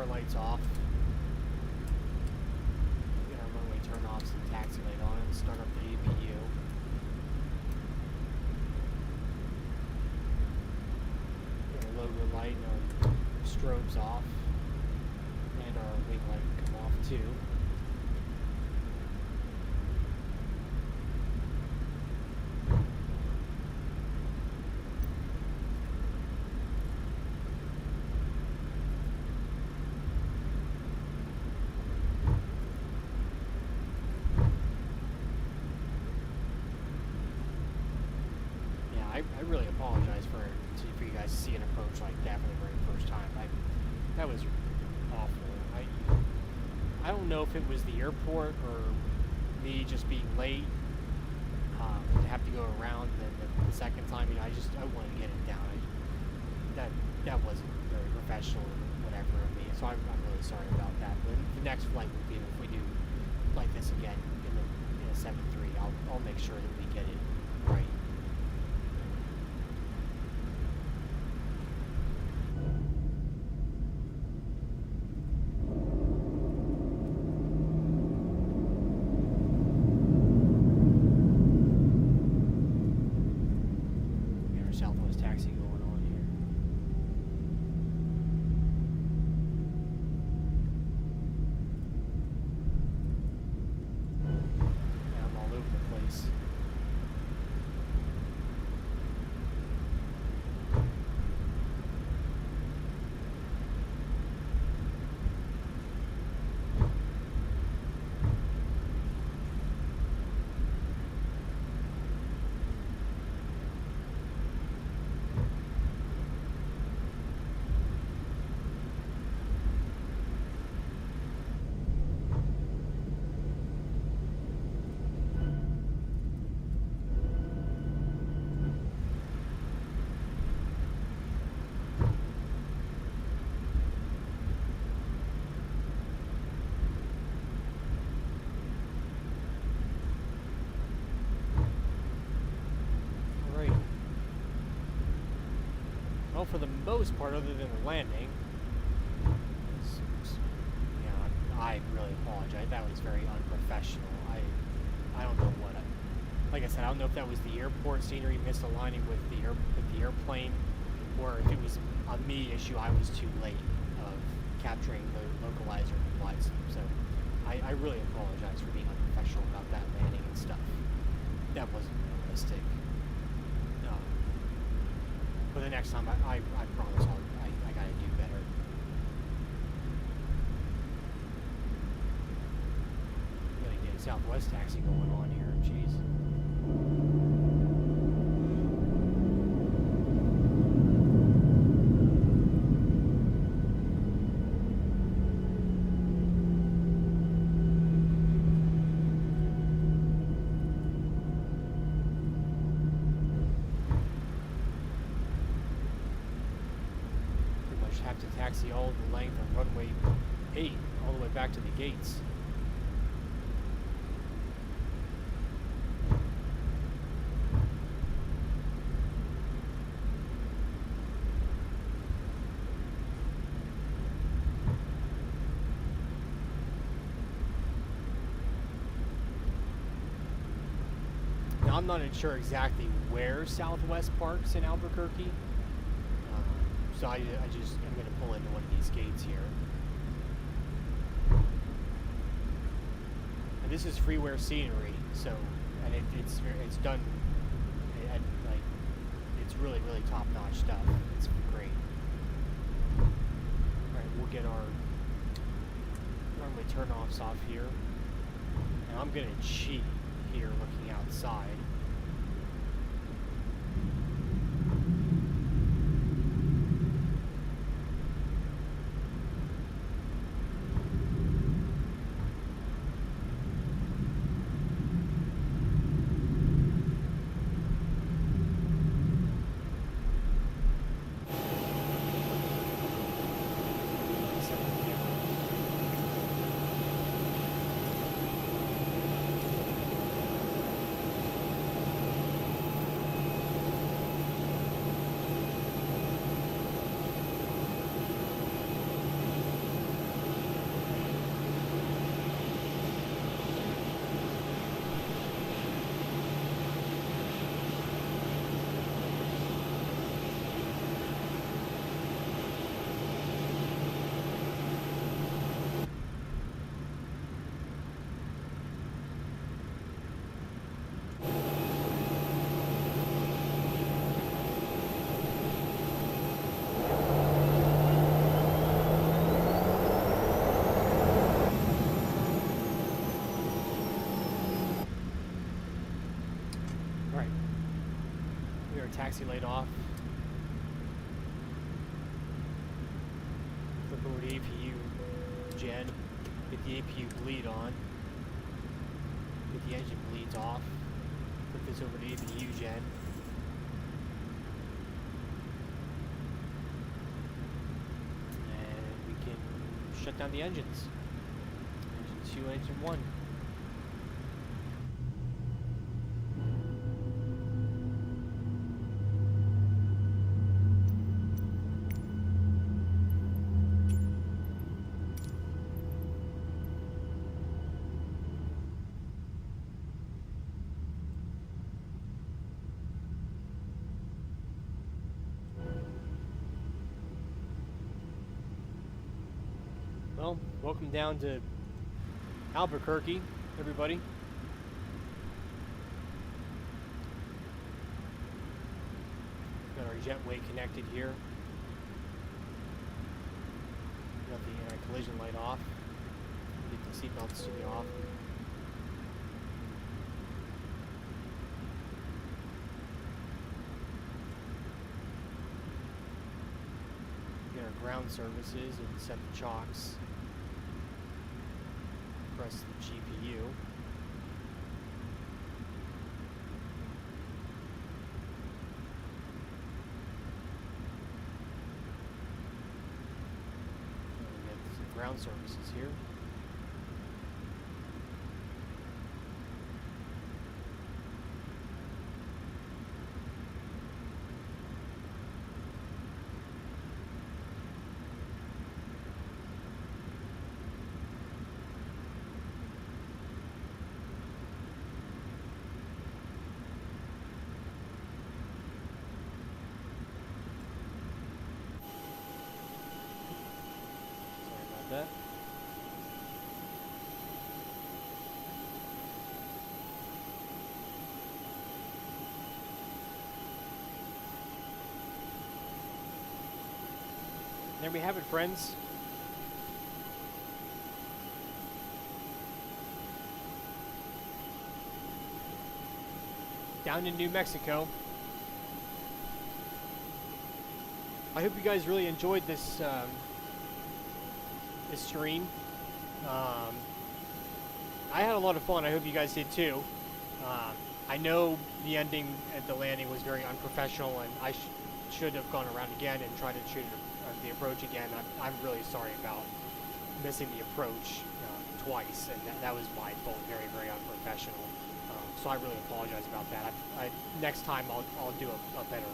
Lights off. Get our runway turn-offs and taxi light on and start up the APU. Get our logo light and our strobes off. And our wing light can come off too. I really apologize for you guys to see an approach like that for the very first time. That was awful. I don't know if it was the airport or me just being late to have to go around the second time. You know, I wanted to get it down. That wasn't very professional or whatever of me. So I'm really sorry about that. But the next flight will be, if we do like this again in a 7-3, I'll make sure that we get it right. for the most part, other than the landing. Yeah, I really apologize. That was very unprofessional. I don't know what like I said, I don't know if that was the airport scenery misaligning with the airplane, or if it was a me issue. I was too late of capturing the localizer and wide sweep. So I really apologize for being unprofessional about that landing and stuff. That wasn't realistic. But the next time, I promise I gotta do better. Gotta get a Southwest taxi going on here. Jeez. Have to taxi all the length of runway 8 all the way back to the gates. Now I'm not sure exactly where Southwest parks in Albuquerque. So I'm going to pull into one of these gates here. And this is Freeware scenery, so, and it's done, at, like, it's really, really top-notch stuff. It's great. Alright, we'll get our runway turn-offs off here. And I'm going to cheat here looking outside. Taxi light off. Flip over to APU gen. Get the APU bleed on. Get the engine bleeds off. Flip this over to APU gen. And we can shut down the engines. Engine 2, engine 1. Well, welcome down to Albuquerque, everybody. Got our jetway connected here. Got the anti-collision light off. Get the seatbelts to be off. Get our ground services and set the chocks. Press the GPU. And we get some ground services here. there we have it, friends. Down in New Mexico. I hope you guys really enjoyed this this stream. I had a lot of fun. I hope you guys did too. I know the ending at the landing was very unprofessional, and I should have gone around again and tried to shoot the approach again. I'm really sorry about missing the approach twice, and that was my fault. Very, very unprofessional. So I really apologize about that. Next time I'll do a better.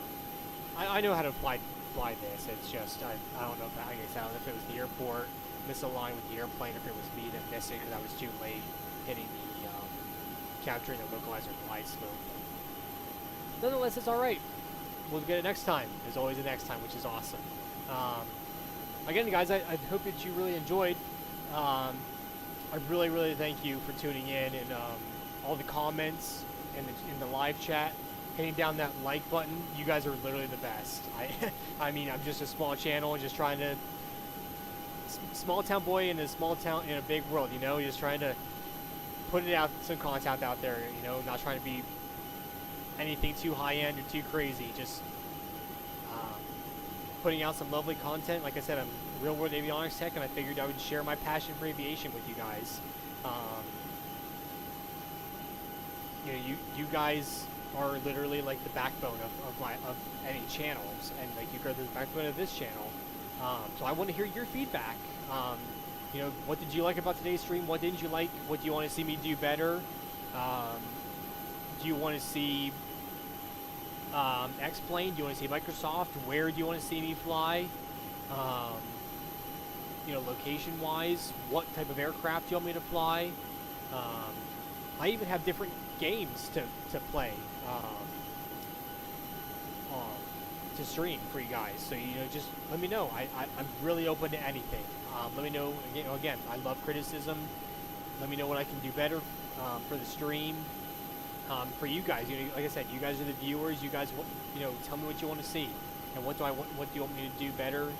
I know how to fly this. It's just I don't know if I don't know if it was the airport misaligned with the airplane, if it was me that missed it because I was too late hitting the capturing the localizer glide slope. Nonetheless, it's all right. We'll get it next time. There's always a next time, which is awesome. Again, guys, I hope that you really enjoyed. I really, really thank you for tuning in and all the comments in the live chat. Hitting down that like button. You guys are literally the best. I mean, I'm just a small channel, just trying to small town boy in a small town in a big world. You know, just trying to put it out, some content out there. You know, not trying to be anything too high end or too crazy. Just putting out some lovely content. Like I said, I'm Real World Avionics Tech, and I figured I would share my passion for aviation with you guys. You know, you guys are literally like the backbone of any channels, and like you guys are the backbone of this channel. So I want to hear your feedback. You know, what did you like about today's stream? What didn't you like? What do you want to see me do better? Do you want to see X-Plane? Do you want to see Microsoft? Where do you want to see me fly? You know, location-wise, what type of aircraft do you want me to fly? I even have different games to play to stream for you guys. So, you know, just let me know. I'm really open to anything. Let me know, again, I love criticism. Let me know what I can do better for the stream. For you guys, you know, like I said, you guys are the viewers. You guys, you know, tell me what you want to see, and what do you want me to do better,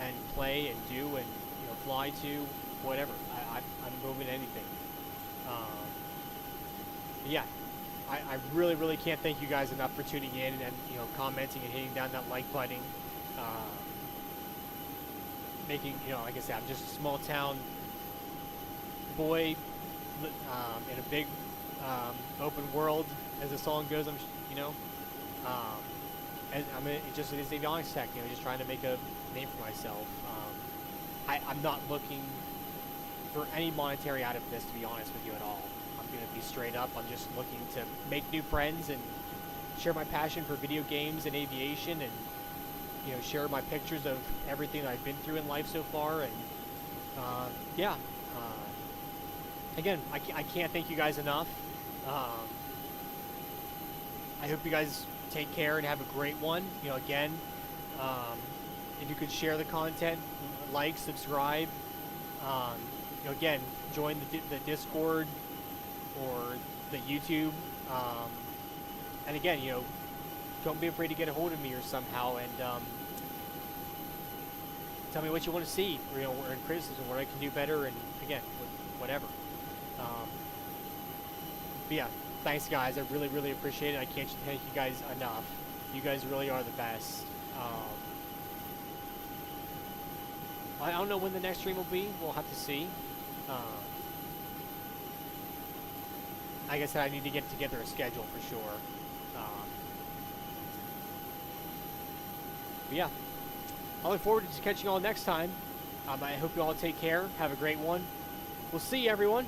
and play and do, and you know, fly to, whatever. I'm open to anything. Yeah, I really, really can't thank you guys enough for tuning in and you know, commenting and hitting down that like button. Making, you know, like I said, I'm just a small town boy in a big open world, as the song goes. You know, and just it is avionics tech. You know, just trying to make a name for myself. I'm not looking for any monetary out of this, to be honest with you, at all. I'm gonna be straight up. I'm just looking to make new friends and share my passion for video games and aviation, and you know, share my pictures of everything that I've been through in life so far. And yeah, again, I can't thank you guys enough. I hope you guys take care and have a great one. You know, again, if you could share the content, like, subscribe. You know, again, join the Discord or the YouTube. And again, you know, don't be afraid to get a hold of me or somehow, and tell me what you want to see, or, you know, or in criticism, what I can do better, and again, whatever. But yeah, thanks guys. I really, really appreciate it. I can't thank you guys enough. You guys really are the best. I don't know when the next stream will be. We'll have to see. Like I said, I need to get together a schedule for sure. But yeah, I look forward to catching you all next time. I hope you all take care. Have a great one. We'll see you, everyone.